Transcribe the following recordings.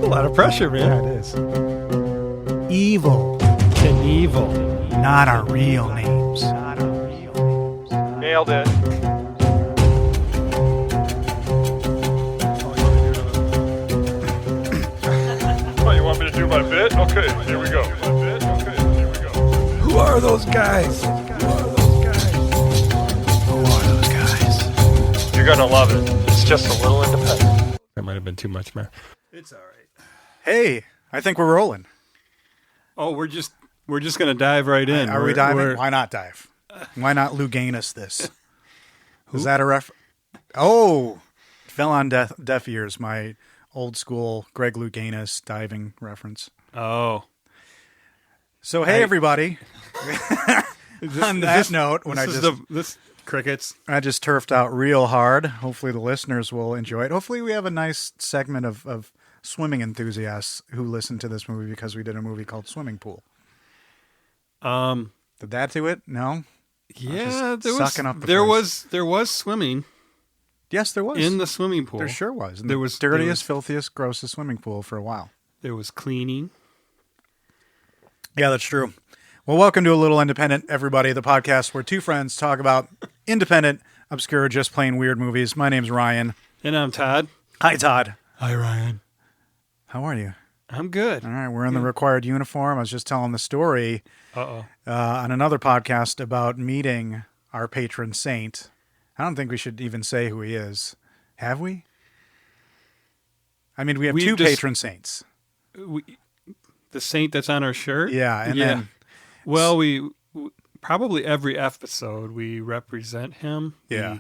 a lot of pressure, man. Yeah, it is. Evil. Knievel. Not our real names. Nailed it. Oh, you want me to do my bit? Okay, here we go. Who are those guys? You're gonna love it. It's just a little independent. That might have been too much, man. It's all right. Hey, I think we're rolling. Oh, we're just gonna dive right in. Are we diving? Why not dive? Why not Luganus this? Is that a ref? Oh, fell on deaf ears. My old school Greg Louganis diving reference. Oh. So hey, everybody. On that note, this crickets. I just turfed out real hard. Hopefully the listeners will enjoy it. Hopefully we have a nice segment of swimming enthusiasts who listen to this movie because we did a movie called Swimming Pool. Did that do it? No. Yeah, there was swimming. Yes, there was in the swimming pool. There sure was. There was dirtiest, filthiest, grossest swimming pool for a while. There was cleaning. Yeah, that's true. Well, welcome to A Little Independent, everybody, the podcast where two friends talk about independent, obscure, just plain weird movies. My name's Ryan. And I'm Todd. Hi, Todd. Hi, Ryan. How are you? I'm good. All right, we're in the required uniform. I was just telling the story on another podcast about meeting our patron saint. I don't think we should even say who he is. Have we? I mean, we have two patron saints. The saint that's on our shirt? Yeah. And then... Well, we probably every episode we represent him. Yeah.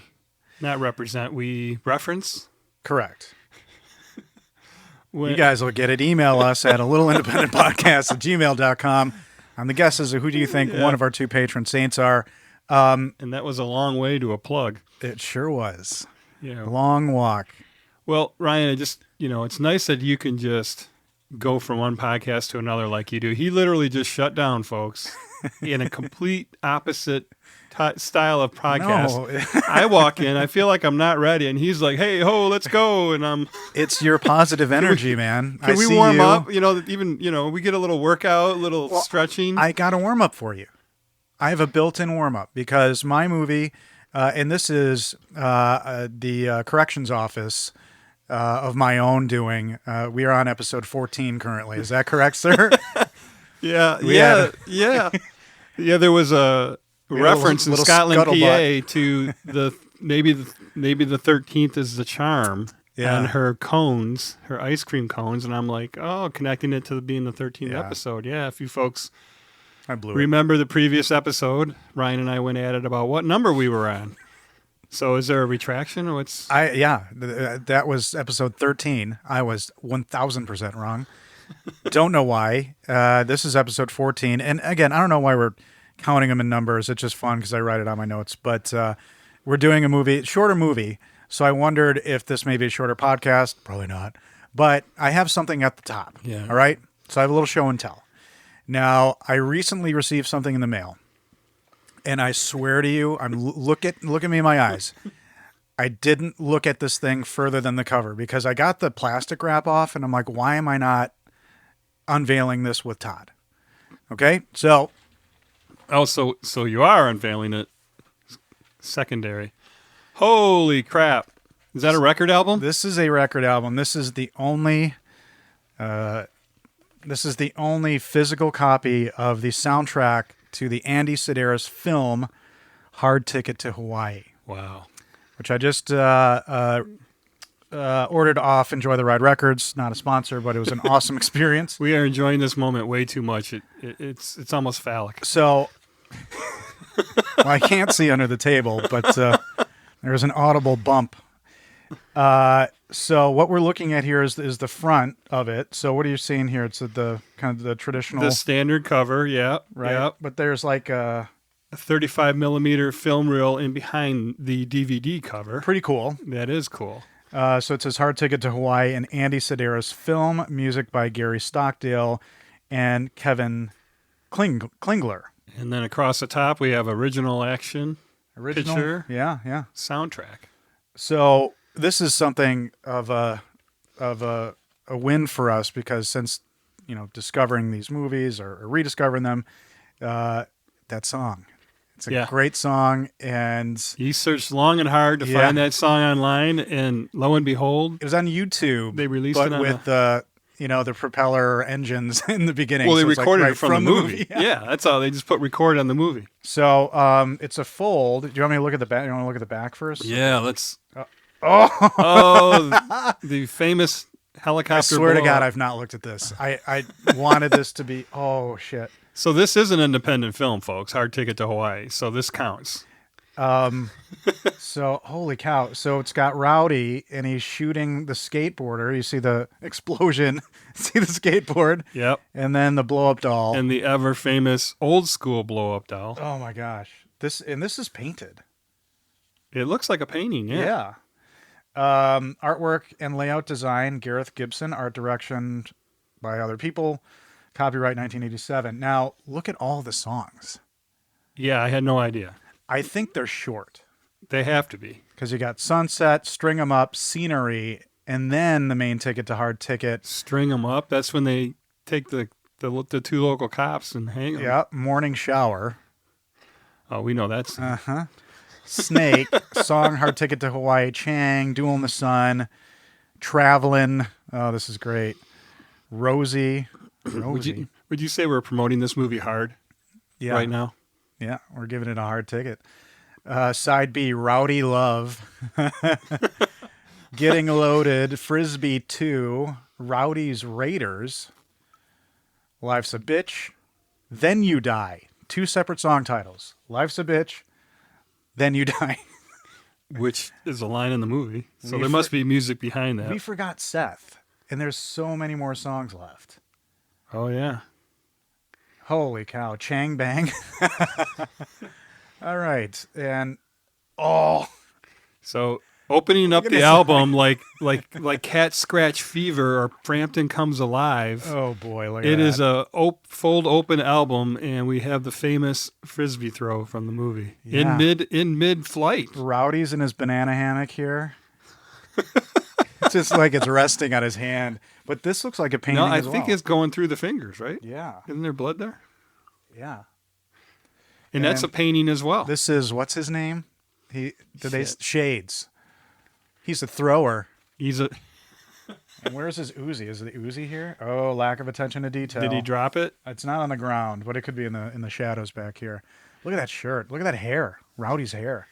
We reference. Correct. You guys will get it. Email us at alittleindependentpodcast@gmail.com. I'm the guesses of who do you think one of our two patron saints are. And that was a long way to a plug. It sure was. Yeah. Long walk. Well, Ryan, it's nice that you can just go from one podcast to another like you do. He literally just shut down, folks, in a complete opposite style of podcast. No. I walk in, I feel like I'm not ready, and he's like, "Hey, ho, let's go!" And it's your positive energy, man. Can we warm up? We get a little workout, a little stretching. I got a warm up for you. I have a built-in warm up because my movie, and this is the corrections office. Of my own doing. We are on episode 14 currently. Is that correct, sir? Yeah. There was a reference in Scotland, PA, to maybe the 13th is the charm on her cones, her ice cream cones, and I'm like, connecting it to being the 13th episode. Yeah, if you folks remember the previous episode, Ryan and I went at it about what number we were on. So is there a retraction? Or that was episode 13. I was 1,000% wrong. Don't know why. This is episode 14. And again, I don't know why we're counting them in numbers. It's just fun because I write it on my notes. But we're doing a shorter movie. So I wondered if this may be a shorter podcast. Probably not. But I have something at the top. Yeah. All right? So I have a little show and tell. Now, I recently received something in the mail. And I swear to you, look at me in my eyes. I didn't look at this thing further than the cover because I got the plastic wrap off and I'm like, why am I not unveiling this with Todd? Okay, so. Oh, so you are unveiling it. Secondary. Holy crap. Is that a record album? This is a record album. This is the only physical copy of the soundtrack to the Andy Sidaris film Hard Ticket to Hawaii. Wow. Which I just ordered off Enjoy the Ride Records. Not a sponsor, but it was an awesome experience. We are enjoying this moment way too much. It's almost phallic. So, I can't see under the table, but there's an audible bump. So what we're looking at here is the front of it. So what are you seeing here? It's the kind of the traditional, the standard cover, yeah, right. Yeah. But there's like a 35 millimeter film reel in behind the DVD cover. Pretty cool. That is cool. So it says Hard Ticket to Hawaii, an Andy Sidaris film, music by Gary Stockdale and Kevin Klingler. And then across the top we have original picture, yeah, soundtrack. So this is something of a a win for us because since, discovering these movies or rediscovering them, that song. It's a great song, and he searched long and hard to find that song online, and lo and behold, it was on YouTube. They released it with the propeller engines in the beginning. Well, they recorded it from the movie. Yeah, that's all. They just put record on the movie. So it's a fold. Do you want me to look at the back? You want to look at the back first? Yeah, let's. Oh, the famous helicopter. I swear to God, I've not looked at this. I wanted this to be. Oh shit. So this is an independent film, folks. Hard Ticket to Hawaii. So this counts. So holy cow. So it's got Rowdy and he's shooting the skateboarder. You see the explosion, see the skateboard. Yep. And then the blow up doll. And the ever famous old school blow up doll. Oh my gosh. This is painted. It looks like a painting. Yeah. Artwork and layout design, Gareth Gibson. Art direction by other people. Copyright 1987. Now, look at all the songs. Yeah, I had no idea. I think they're short. They have to be. Because you got Sunset, String 'em Up, Scenery, and then the main ticket to Hard Ticket. String 'em Up? That's when they take the two local cops and hang them. Yeah, Morning Shower. Oh, we know that's... Uh-huh. Snake, Song, Hard Ticket to Hawaii, Chang, Duel in the Sun, Travelin'. Oh, this is great. Rosie. Would you say we're promoting this movie hard right now? Yeah, we're giving it a hard ticket. Side B, Rowdy Love. Getting Loaded, Frisbee 2, Rowdy's Raiders, Life's a Bitch, Then You Die. 2 separate song titles. Life's a Bitch, Then You Die. Which is a line in the movie. So there must be music behind that. We forgot Seth, and there's so many more songs left. Oh, yeah. Holy cow. Chang Bang. All right. And, So opening up the album like Cat Scratch Fever or Frampton Comes Alive. Oh, boy. Look at It that. is a fold open album, and we have the famous Frisbee throw from the movie. Yeah. In mid-flight. Rowdy's in his banana hammock here. It's just like it's resting on his hand. But this looks like a painting No, I as well. think it's going through the fingers, right? Yeah. Isn't there blood there? Yeah. And that's a painting as well. This is, what's his name? Shades. He's a thrower. He's a... And where's his Uzi? Is the Uzi here? Oh, lack of attention to detail. Did he drop it? It's not on the ground, but it could be in the shadows back here. Look at that shirt. Look at that hair. Rowdy's hair.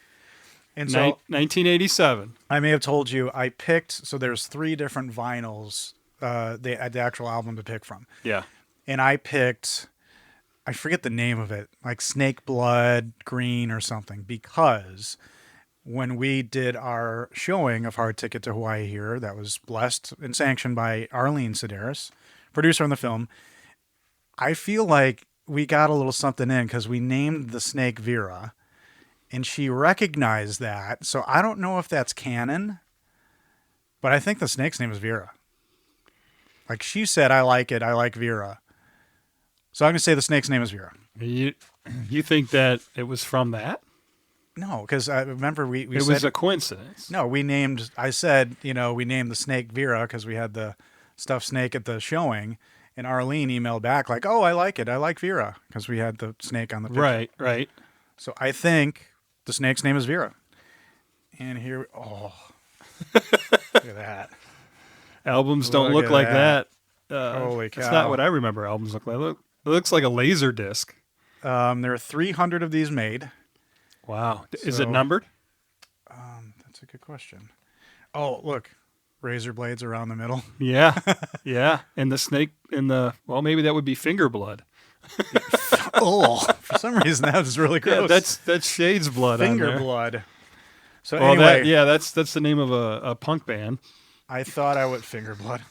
And so 1987. I may have told you I picked, so there's 3 different vinyls, the actual album to pick from. Yeah. And I picked, I forget the name of it, like Snake Blood Green or something, because when we did our showing of Hard Ticket to Hawaii here, that was blessed and sanctioned by Andy Sidaris, producer on the film, I feel like we got a little something in because we named the snake Vera, and she recognized that. So I don't know if that's canon, but I think the snake's name is Vera. Like she said, I like it. I like Vera. So I'm going to say the snake's name is Vera. You think that it was from that? No, because I remember we it said... It was a coincidence. No, we named the snake Vera because we had the stuffed snake at the showing, and Arlene emailed back like, oh, I like it. I like Vera because we had the snake on the picture. Right. So I think the snake's name is Vera. And here, look at that. Albums don't look like that. Holy cow. That's not what I remember albums look like. It looks like a laser disc. There are 300 of these made. Wow. Is it numbered? That's a good question. Oh, look. Razor blades around the middle. Yeah. Yeah. And the snake well, maybe that would be finger blood. For some reason that was really gross. Yeah, that's Shade's blood finger on there. blood. So well, anyway, that's the name of a punk band. I thought I would finger blood.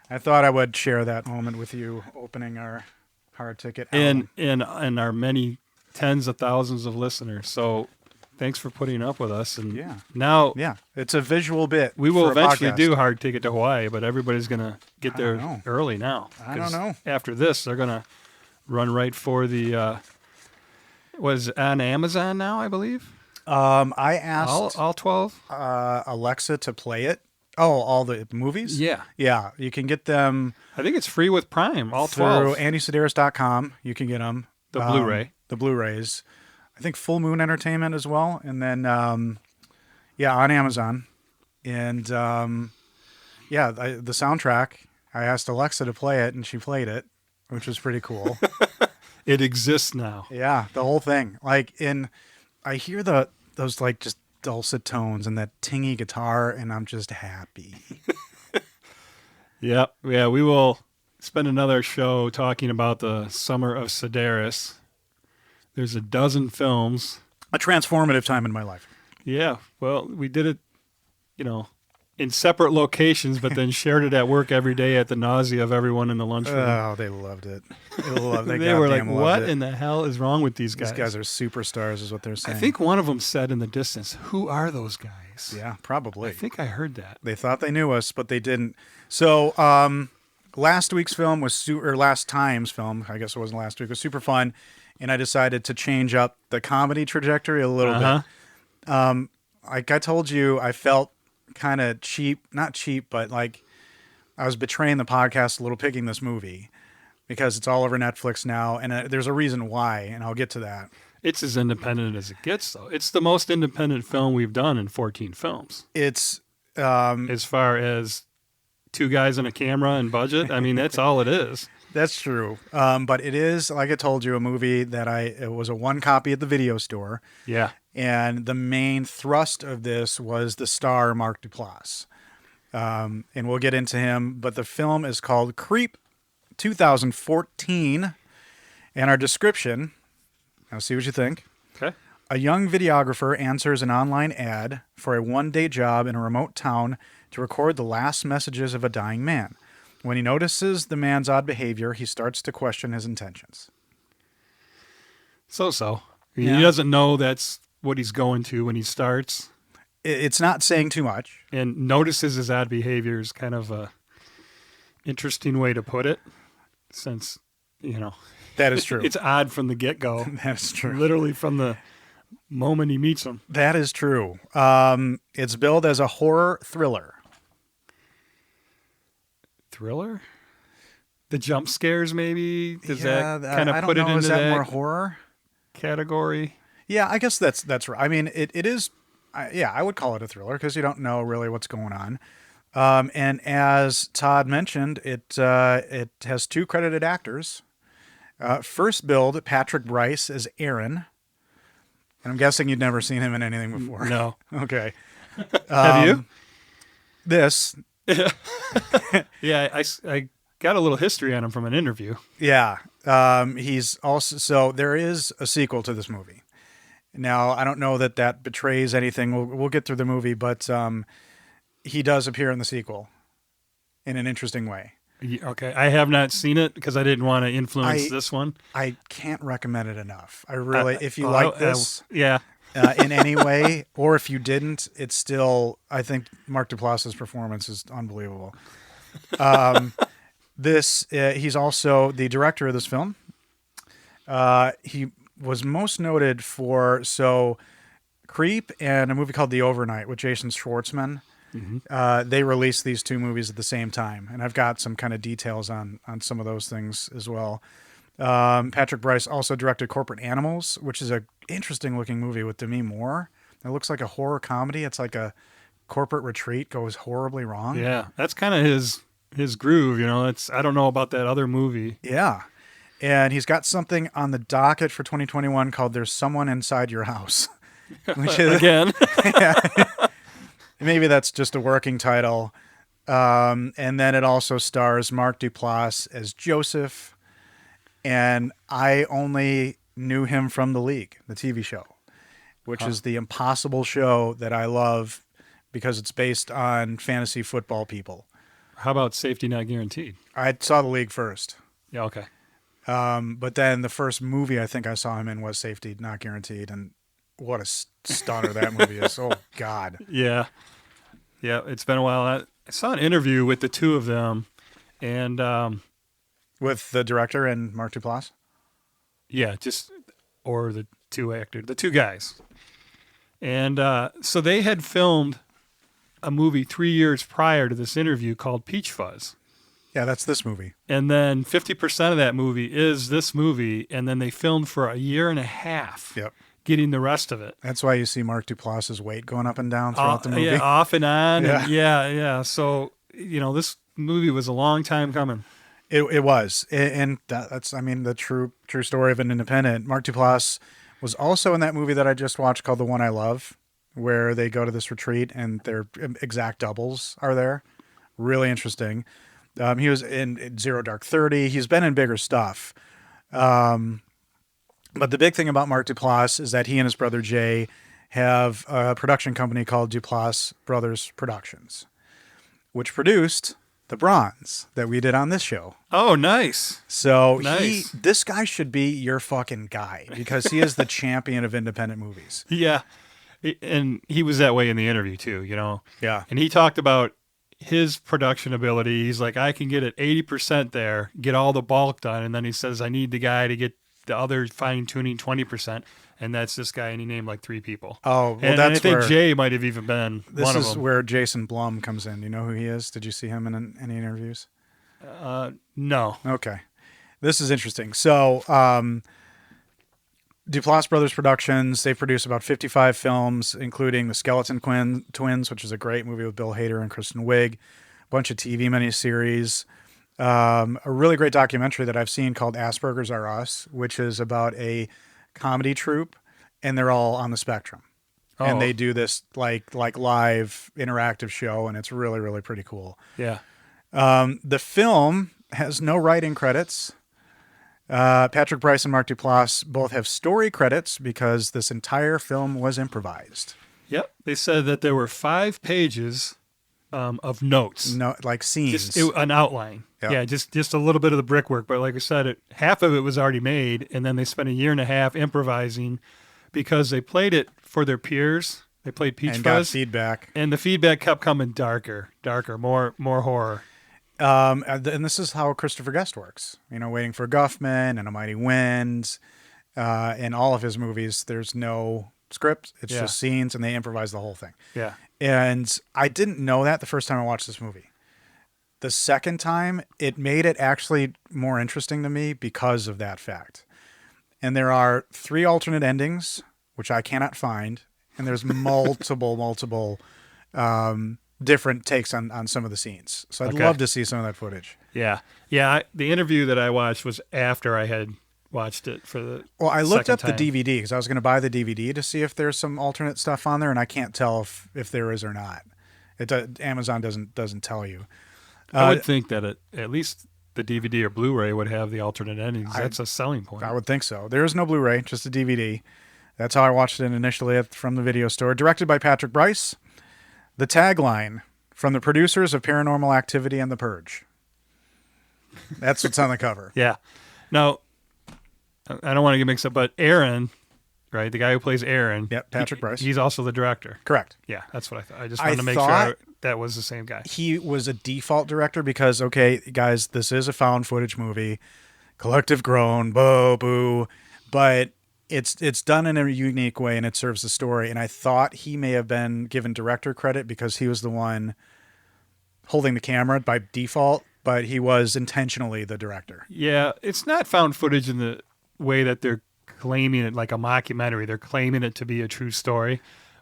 I thought I would share that moment with you opening our Hard Ticket album. And our many tens of thousands of listeners. So thanks for putting up with us. And now it's a visual bit. We will for a eventually podcast. do Hard Ticket to Hawaii, but everybody's going to get there early now. I don't know. After this, they're going to run right for the was it on Amazon now, I believe. I asked all 12 Alexa to play it, Oh, all the movies? Yeah. Yeah, you can get them I think it's free with Prime, all through 12. andysidaris.com. You can get them. The Blu-ray. The Blu-rays. I think Full Moon Entertainment as well. And then, on Amazon. And, the soundtrack, I asked Alexa to play it, and she played it, which was pretty cool. It exists now. Yeah, the whole thing. I hear those like just dulcet tones and that tingy guitar, and I'm just happy. Yep. Yeah, we will spend another show talking about the summer of Sidaris. There's a dozen films. A transformative time in my life. Yeah. Well, we did it, in separate locations, but then shared it at work every day at the nausea of everyone in the lunchroom. Oh, they loved it. They were like, what in the hell is wrong with these guys? These guys are superstars is what they're saying. I think one of them said in the distance, who are those guys? Yeah, probably. I think I heard that. They thought they knew us, but they didn't. So last week's film was, or last time's film, I guess it wasn't last week, was super fun, and I decided to change up the comedy trajectory a little bit. Like I told you, I felt kind of not cheap, but like I was betraying the podcast a little picking this movie because it's all over Netflix now, and there's a reason why, and I'll get to that. It's as independent as it gets, though. It's the most independent film we've done in 14 films. It's as far as two guys and a camera and budget, I mean, that's all it is. That's true. But it is, like I told you, a movie that it was a one copy at the video store. Yeah. And the main thrust of this was the star, Mark Duplass. And we'll get into him. But the film is called Creep 2014. And our description, I'll see what you think. Okay. A young videographer answers an online ad for a one-day job in a remote town to record the last messages of a dying man. When he notices the man's odd behavior, he starts to question his intentions. So. Yeah. He doesn't know that's what he's going to when he starts. It's not saying too much. And notices his odd behavior is kind of a interesting way to put it, since, That is true. It's odd from the get-go. That is true. Literally from the moment he meets him. That is true. It's billed as a horror thriller. Thriller? The jump scares, maybe? Does that kind of I don't put know. it into Is that that more horror category? Yeah, I guess that's right. I mean, it is. I would call it a thriller because you don't know really what's going on. And as Todd mentioned, it has two credited actors. First billed Patrick Bryce as Aaron. And I'm guessing you'd never seen him in anything before. No. Okay. Have you? This. Yeah, I got a little history on him from an interview. Yeah. He's also, so there is a sequel to this movie. Now, I don't know that betrays anything. We'll get through the movie, but he does appear in the sequel in an interesting way. Okay. I have not seen it because I didn't want to influence this one. I can't recommend it enough. I really, if you like this in any way, or if you didn't, it's still, I think Mark Duplass's performance is unbelievable. He's also the director of this film. He was most noted for Creep and a movie called The Overnight with Jason Schwartzman. Mm-hmm. They released these two movies at the same time, and I've got some kind of details on some of those things as well. Patrick Bryce also directed Corporate Animals, which is an interesting looking movie with Demi Moore. It looks like a horror comedy. It's like a corporate retreat goes horribly wrong. Yeah, that's kind of his groove, I don't know about that other movie. Yeah. And he's got something on the docket for 2021 called There's Someone Inside Your House. Which is, again. Yeah. Maybe that's just a working title. And then it also stars Mark Duplass as Joseph. And I only knew him from The League, the TV show, which is the impossible show that I love because it's based on fantasy football people. How about Safety Not Guaranteed? I saw The League first. Yeah, okay. But then the first movie I think I saw him in was Safety Not Guaranteed, and what a stunner that movie is. Oh, God. Yeah. Yeah, it's been a while. I saw an interview with the two of them, and... with the director and Mark Duplass? Yeah, or the two actors, the two guys. And so they had filmed a movie 3 years prior to this interview called Peachfuzz. Yeah, that's this movie. And then 50% of that movie is this movie, and then they filmed for a year and a half. Yep. Getting the rest of it. That's why you see Mark Duplass's weight going up and down throughout the movie. Yeah, off and on. Yeah. And yeah. So, this movie was a long time coming. It was. And that's, the true story of an independent. Mark Duplass was also in that movie that I just watched called The One I Love, where they go to this retreat and their exact doubles are there. Really interesting. He was in Zero Dark 30. He's been in bigger stuff. But the big thing about Mark Duplass is that he and his brother Jay have a production company called Duplass Brothers Productions, which produced The Bronze that we did on this show. Oh, nice. So nice. This guy should be your fucking guy because he is the champion of independent movies. Yeah. And he was that way in the interview too, Yeah. And he talked about his production ability. He's like, I can get it 80% there, get all the bulk done. And then he says, I need the guy to get the other fine-tuning 20%, and that's this guy, and he named like 3 people. Oh, well, and that's I think where Jay might have even been one of them. This is where Jason Blum comes in. Do you know who he is? Did you see him in any interviews? No. Okay. This is interesting. So, Duplass Brothers Productions, they produce about 55 films, including The Skeleton Twins, which is a great movie with Bill Hader and Kristen Wiig, a bunch of TV miniseries, a really great documentary that I've seen called Asperger's Are Us, which is about a comedy troupe, and they're all on the spectrum. Oh. And they do this like live interactive show, and it's really, really pretty cool. Yeah. The film has no writing credits. Patrick Bryce and Mark Duplass both have story credits because this entire film was improvised. Yep. They said that there were 5 pages of notes. No, like scenes. An outline. Yep. Yeah, just a little bit of the brickwork. But like I said, half of it was already made, and then they spent a year and a half improvising because they played it for their peers. They played Peachfuzz. And got feedback. And the feedback kept coming darker, more horror. And this is how Christopher Guest works. Waiting for Guffman and A Mighty Wind. In all of his movies, there's no script. It's just scenes, and they improvise the whole thing. Yeah. And I didn't know that the first time I watched this movie. The second time, it made it actually more interesting to me because of that fact. And there are 3 alternate endings, which I cannot find. And there's multiple different takes on some of the scenes. So I'd love to see some of that footage. Yeah. Yeah. The interview that I watched was after I had watched it for the I looked up time. The DVD because I was going to buy the DVD to see if there's some alternate stuff on there, and I can't tell if there is or not. Amazon doesn't tell you. I would think that at least the DVD or Blu-ray would have the alternate endings. That's a selling point. I would think so. There is no Blu-ray, just a DVD. That's how I watched it initially from the video store. Directed by Patrick Bryce. The tagline, from the producers of Paranormal Activity and The Purge. That's what's on the cover. Yeah. Now, I don't want to get mixed up, but Aaron, right, the guy who plays Aaron. Yep, Patrick Bryce. He's also the director. Correct. Yeah, that's what I thought. I just wanted to make sure that was the same guy. He was a default director because, okay, guys, this is a found footage movie. Collective groan, boo, but it's done in a unique way and it serves the story. And I thought he may have been given director credit because he was the one holding the camera by default, but he was intentionally the director. Yeah, it's not found footage in the way that they're claiming it like a mockumentary. They're claiming it to be a true story,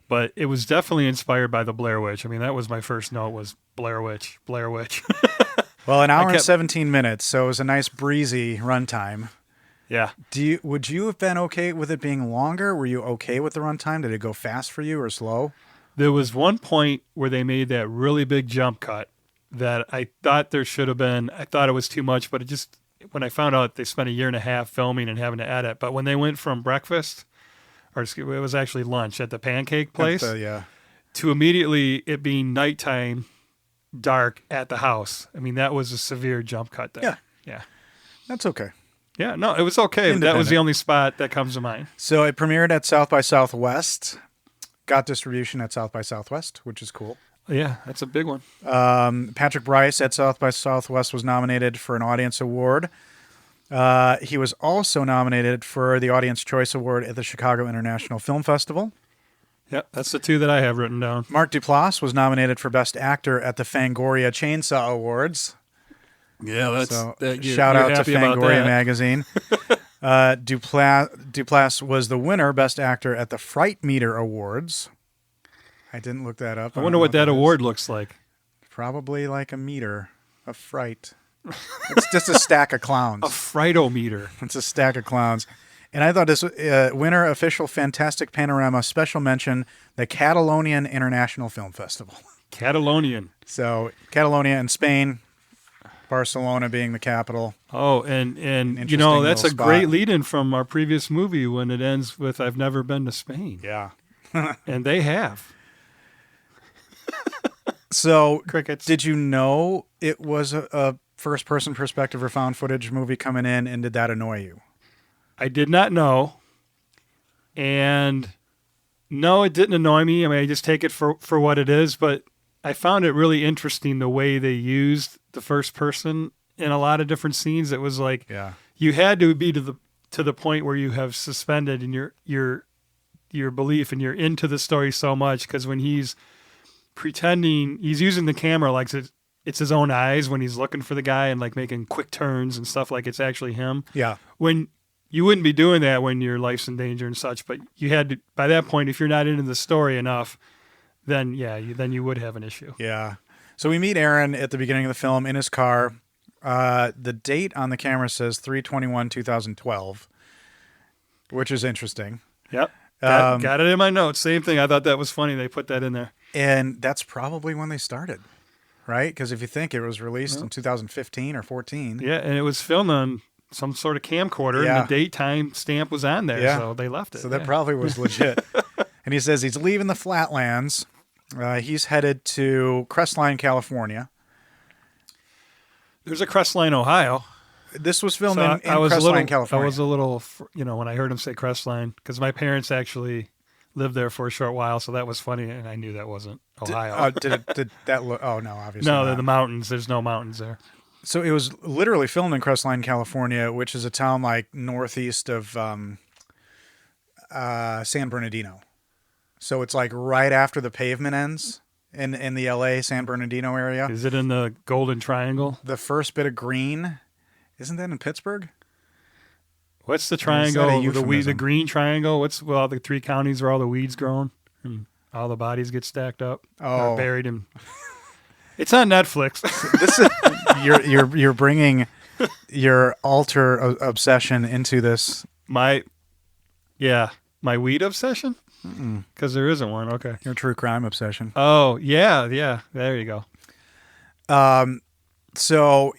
but it was definitely inspired by the Blair Witch. I mean, that was my first note was Blair Witch. Well, an hour and 17 minutes, so it was a nice breezy runtime. Yeah. Would you have been okay with it being longer? Were you okay with the runtime? Did it go fast for you or slow? There was one point where they made that really big jump cut that I thought there should have been. I thought it was too much, but it just, when I found out they spent a year and a half filming and having to edit, but when they went from breakfast, or it was actually lunch at the pancake place, to immediately it being nighttime, dark at the house. I mean, that was a severe jump cut there. Yeah. That's okay. Yeah, no, it was okay. That was the only spot that comes to mind. So it premiered at South by Southwest, got distribution at South by Southwest, which is cool. Yeah, that's a big one. Patrick Bryce at South by Southwest was nominated for an Audience Award. He was also nominated for the Audience Choice Award at the Chicago International Film Festival. Yep, that's the two that I have written down. Mark Duplass was nominated for Best Actor at the Fangoria Chainsaw Awards. Yeah, that's shout out to Fangoria magazine. Duplass was the winner, Best Actor at the Fright Meter Awards. I didn't look that up. I wonder what that award looks like. Probably like a meter of fright. It's just a stack of clowns. A frightometer. It's a stack of clowns. And I thought this winner, official Fantastic Panorama, special mention, the Catalonian International Film Festival. Catalonian. So Catalonia in Spain, Barcelona being the capital. Oh, and you know, that's a great lead-in from our previous movie when it ends with I've never been to Spain. Yeah. And they have. So, Crickets. Did you know it was a first-person perspective or found footage movie coming in, and did that annoy you? I did not know. And no, it didn't annoy me. I mean, I just take it for what it is, but I found it really interesting the way they used the first person in a lot of different scenes. It was like you had to be to the point where you have suspended in your belief and you're into the story so much, because when he's pretending, he's using the camera like it's his own eyes when he's looking for the guy and like making quick turns and stuff like it's actually him. Yeah. When you wouldn't be doing that when your life's in danger and such, but you had to, by that point, if you're not into the story enough, then you would have an issue. Yeah. So we meet Aaron at the beginning of the film in his car. The date on the camera says 3/21/2012, which is interesting. Yep. Got it in my notes. Same thing. I thought that was funny. They put that in there. And that's probably when they started, right? Because if you think it was released in 2015 or 14. Yeah, and it was filmed on some sort of camcorder, and the date time stamp was on there, so they left it. So that probably was legit. And he says he's leaving the flatlands. He's headed to Crestline, California. There's a Crestline, Ohio. This was filmed in Crestline, California. I was a little, when I heard him say Crestline, because my parents actually lived there for a short while, so that was funny, and I knew that wasn't Ohio. Did that look? Oh, no, obviously no, not. the mountains. There's no mountains there. So it was literally filmed in Crestline, California, which is a town like northeast of San Bernardino. So it's like right after the pavement ends in the LA San Bernardino area. Is it in the Golden Triangle? The first bit of green, isn't that in Pittsburgh? What's the triangle? The green triangle? All the three counties where all the weeds grown and all the bodies get stacked up, or buried in. It's on Netflix. This is you're bringing your alter obsession into this. My weed obsession? Because there isn't one. Okay. Your true crime obsession. Oh, yeah. There you go. So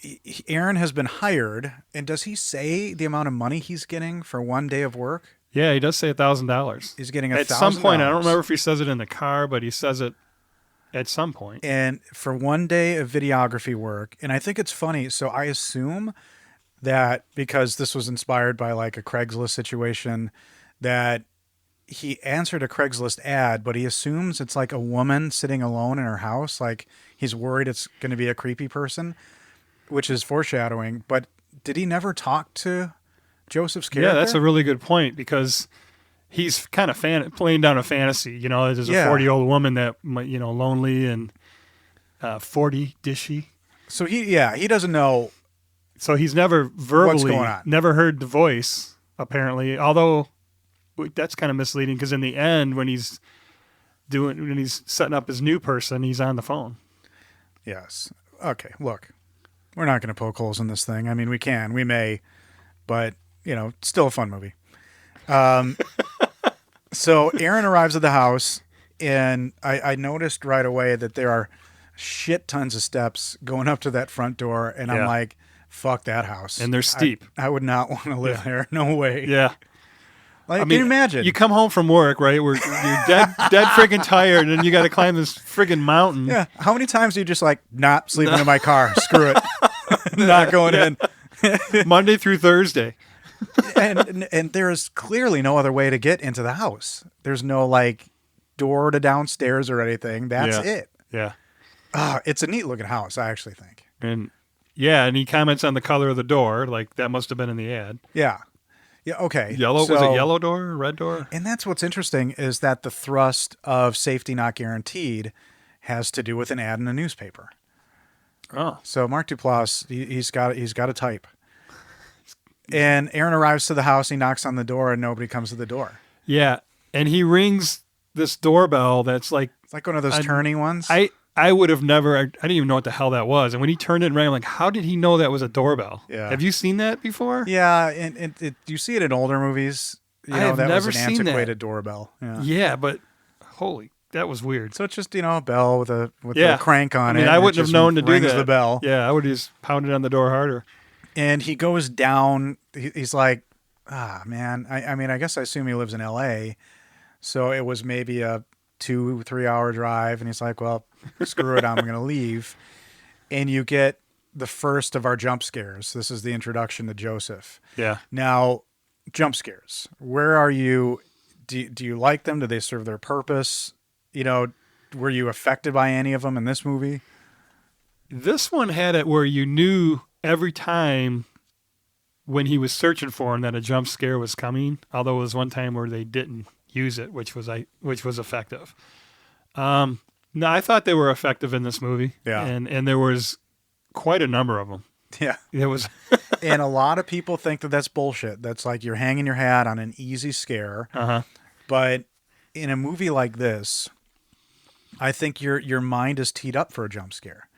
Aaron has been hired, and does he say the amount of money he's getting for one day of work? Yeah, he does say $1,000. He's getting $1,000. At some point, I don't remember if he says it in the car, but he says it at some point. And for one day of videography work, and I think it's funny, so I assume that because this was inspired by like a Craigslist situation, that he answered a Craigslist ad, but he assumes it's like a woman sitting alone in her house. Like he's worried it's going to be a creepy person, which is foreshadowing. But did he never talk to Joseph's character? Yeah, that's a really good point, because he's kind of playing down a fantasy. You know, there's a 40-year-old woman that, lonely and 40-dishy. So he doesn't know. So he's never verbally, what's going on. Never heard the voice, apparently, although that's kind of misleading, because in the end, when he's setting up his new person, he's on the phone. Yes. Okay, look, we're not going to poke holes in this thing. I mean, we may, but, still a fun movie. So Aaron arrives at the house, and I noticed right away that there are shit tons of steps going up to that front door, and I'm like, fuck that house. And they're steep. I would not want to live there. No way. Yeah. Like, can you imagine? You come home from work, right? Where you're dead freaking tired, and you got to climb this friggin' mountain. Yeah. How many times do you just not sleeping in my car? Screw it. Not going in. Monday through Thursday. and there is clearly no other way to get into the house. There's no door to downstairs or anything. That's it. Yeah. It's a neat looking house, I actually think. And he comments on the color of the door, like that must have been in the ad. Yeah. Yeah, okay. Was it yellow door or red door? And that's what's interesting is that the thrust of safety not guaranteed has to do with an ad in a newspaper. Oh. So Mark Duplass, he's got a type. And Aaron arrives to the house, he knocks on the door, and nobody comes to the door. Yeah, and he rings this doorbell that's like... It's like one of those turning ones. I would have never... I didn't even know what the hell that was. And when he turned it and rang, I'm like, how did he know that was a doorbell? Yeah. Have you seen that before? Yeah, and you see it in older movies. I have that never was an seen antiquated that. doorbell. Yeah, but holy... That was weird. So it's just, a bell with a crank on it. I wouldn't have known to do that. Rings the bell. Yeah, I would have just pounded on the door harder. And he goes down. He's like, man. I guess I assume he lives in L.A., so it was maybe a 2-3 hour drive. And he's like, well, screw it. I'm going to leave. And you get the first of our jump scares. This is the introduction to Joseph. Yeah. Now, jump scares. Where are you? Do you like them? Do they serve their purpose? Were you affected by any of them in this movie? This one had it where you knew every time when he was searching for him that a jump scare was coming. Although it was one time where they didn't use it, which was effective. No, I thought they were effective in this movie. Yeah, and there was quite a number of them. Yeah, it was. And a lot of people think that that's bullshit. That's like you're hanging your hat on an easy scare. But in a movie like this, I think your mind is teed up for a jump scare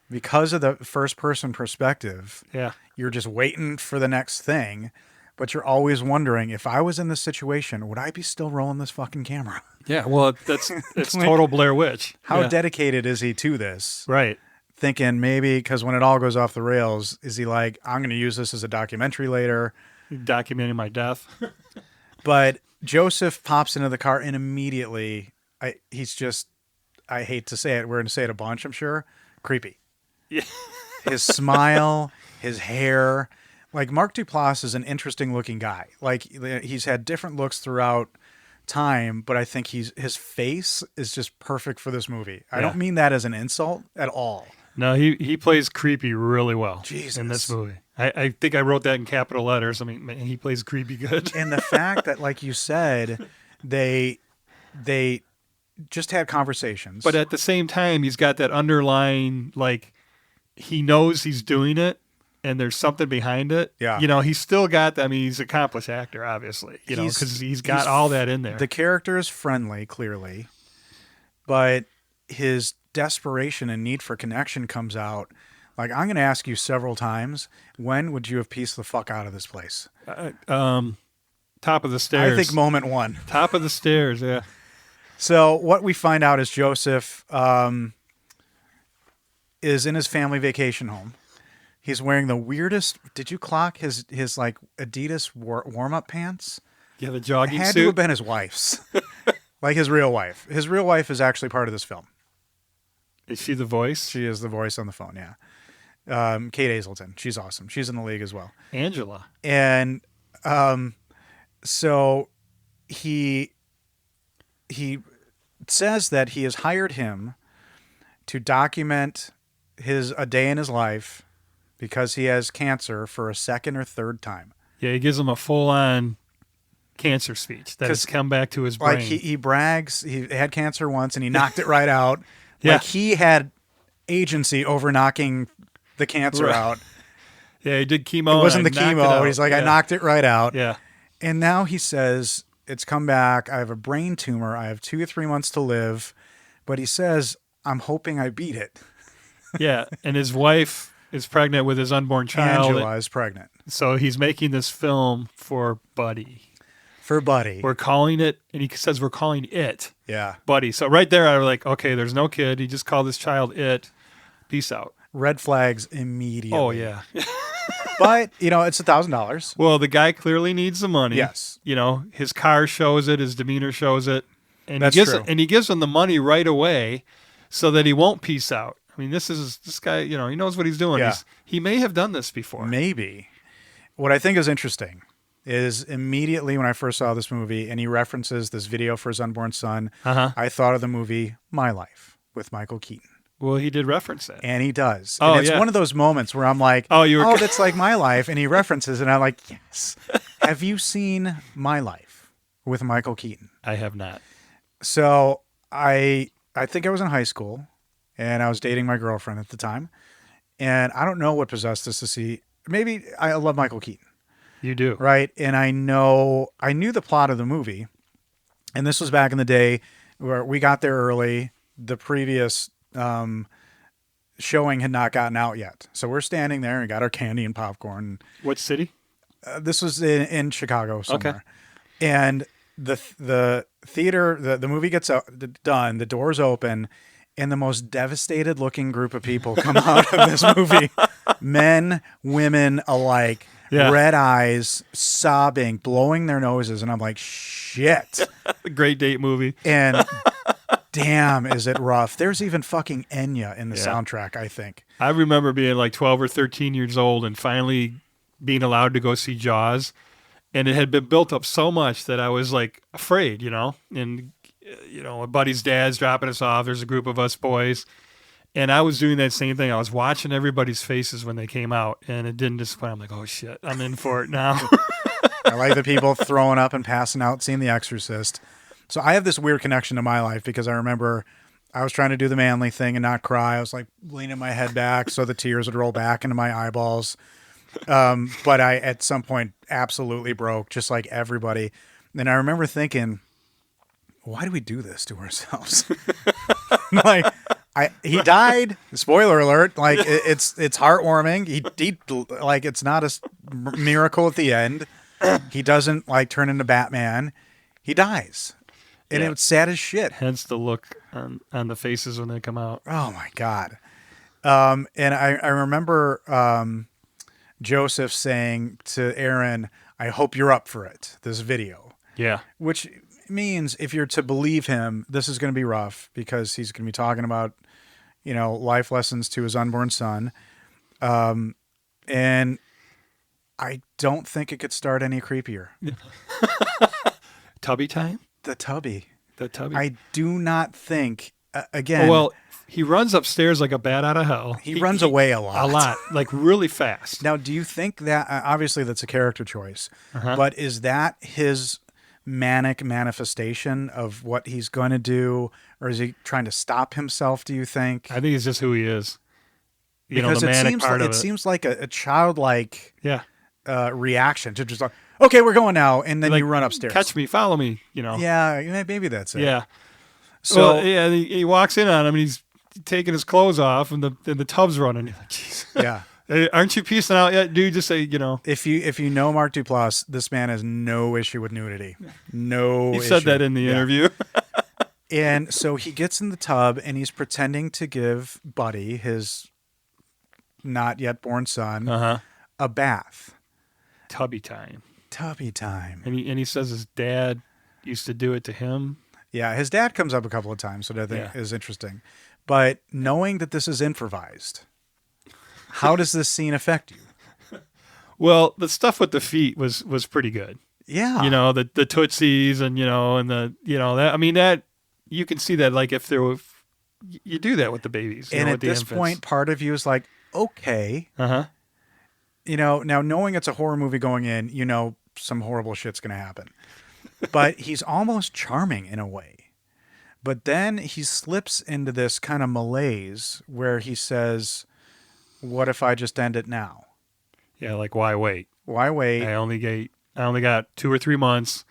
because of the first person perspective. Yeah. You're just waiting for the next thing, but you're always wondering, if I was in this situation, would I be still rolling this fucking camera? Yeah. Well, it's total Blair Witch. How dedicated is he to this? Right. Thinking maybe because when it all goes off the rails, is he like, I'm going to use this as a documentary later? Documenting my death. But Joseph pops into the car and immediately, he's just, I hate to say it, we're going to say it a bunch, I'm sure, creepy. Yeah. His smile, his hair. Like, Mark Duplass is an interesting looking guy. Like, he's had different looks throughout time, but I think his face is just perfect for this movie. I don't mean that as an insult at all. No, he plays creepy really well. Jesus. In this movie. I think I wrote that in capital letters. I mean, man, he plays creepy good. And the fact that, like you said, they just had conversations. But at the same time, he's got that underlying, like, he knows he's doing it and there's something behind it. Yeah. He's still got that. I mean, he's an accomplished actor, obviously, because he's got all that in there. The character is friendly, clearly, but his desperation and need for connection comes out. Like, I'm going to ask you several times, when would you have pieced the fuck out of this place? Top of the stairs. I think moment one. Top of the stairs, yeah. So what we find out is Joseph is in his family vacation home. He's wearing the weirdest. Did you clock his like Adidas warm-up pants? Yeah, the jogging suit. Had suit. to have been his wife's. Like his real wife. His real wife is actually part of this film. Is she the voice? She is the voice on the phone, yeah. Kate Hazelton. She's awesome. She's in the league as well. Angela. And so he says that he has hired him to document a day in his life because he has cancer for a second or third time. Yeah, he gives him a full-on cancer speech that has come back to his brain. Like he brags, he had cancer once and he knocked it right out. Yeah. Like he had agency over knocking the cancer out. Yeah, he did chemo. It wasn't the chemo. He's like, I knocked it right out. Yeah. And now he says, it's come back. I have a brain tumor. I have 2 or 3 months to live. But he says, I'm hoping I beat it. Yeah. And his wife is pregnant with his unborn child. Angela is pregnant. So he's making this film for Buddy. For Buddy. We're calling it, and he says we're calling it Buddy. So right there, I was like, okay, there's no kid. He just called this child it. Peace out. Red flags immediately. Oh, yeah. But, it's $1,000. Well, the guy clearly needs the money. Yes. His car shows it. His demeanor shows it. And That's true. And he gives him the money right away so that he won't peace out. I mean, this guy, he knows what he's doing. Yeah. He may have done this before. Maybe. What I think is interesting is immediately when I first saw this movie and he references this video for his unborn son, I thought of the movie My Life with Michael Keaton. Well, he did reference that. And he does. Oh, and it's one of those moments where I'm like, that's like My Life. And he references it, and I'm like, yes. Have you seen My Life with Michael Keaton? I have not. So I think I was in high school, and I was dating my girlfriend at the time, and I don't know what possessed us to see. Maybe I love Michael Keaton. You do. Right. And I knew the plot of the movie. And this was back in the day where we got there early. The previous showing had not gotten out yet. So we're standing there and got our candy and popcorn. What city? This was in Chicago somewhere. Okay. And the theater, the movie gets done, the doors open, and the most devastated looking group of people come out of this movie. Men, women alike. Yeah. Red eyes, sobbing, blowing their noses. And I'm like, shit. A great date movie. And damn, is it rough. There's even fucking Enya in the soundtrack, I think. I remember being like 12 or 13 years old and finally being allowed to go see Jaws. And it had been built up so much that I was like afraid, And, a buddy's dad's dropping us off. There's a group of us boys. And I was doing that same thing. I was watching everybody's faces when they came out, and it didn't disappoint. I'm like, oh, shit, I'm in for it now. I like the people throwing up and passing out, seeing The Exorcist. So I have this weird connection to My Life because I remember I was trying to do the manly thing and not cry. I was like leaning my head back so the tears would roll back into my eyeballs. But I, at some point, absolutely broke, just like everybody. And I remember thinking, why do we do this to ourselves? He died. Spoiler alert! Like it's heartwarming. He like it's not a miracle at the end. He doesn't like turn into Batman. He dies, and it was sad as shit. Hence the look on the faces when they come out. Oh my god! And I remember Joseph saying to Aaron, "I hope you're up for it." This video. Yeah. Which means if you're to believe him, this is going to be rough because he's going to be talking about, life lessons to his unborn son. And I don't think it could start any creepier. Tubby time? The tubby. The I do not think, again. Well, he runs upstairs like a bat out of hell. He runs away a lot. A lot, like really fast. Now, do you think that, obviously that's a character choice, but is that his manic manifestation of what he's going to do, or is he trying to stop himself, do you think? I think it's just who he is. Because the manic part of it seems like a childlike reaction to just like, okay, we're going now, and then you run upstairs. Catch me, follow me, Yeah, maybe that's it. Yeah. So he walks in on him, and he's taking his clothes off, and the tub's running. You're like, jeez. Yeah. Hey, aren't you piecing out yet, dude? Just say, If you know Mark Duplass, this man has no issue with nudity. No issue. He said that in the interview. And so he gets in the tub, and he's pretending to give Buddy, his not yet born son, a bath. Tubby time. And he says his dad used to do it to him. Yeah, his dad comes up a couple of times, so I think is interesting. But knowing that this is improvised, how does this scene affect you? Well, the stuff with the feet was pretty good. Yeah. The Tootsies and, that you can see that, like, if there were, you do that with the babies. And at this point, part of you is like, okay. Now knowing it's a horror movie going in, some horrible shit's going to happen. But he's almost charming in a way. But then he slips into this kind of malaise where he says, what if I just end it now? Yeah, like, why wait? Why wait? I only got 2 or 3 months.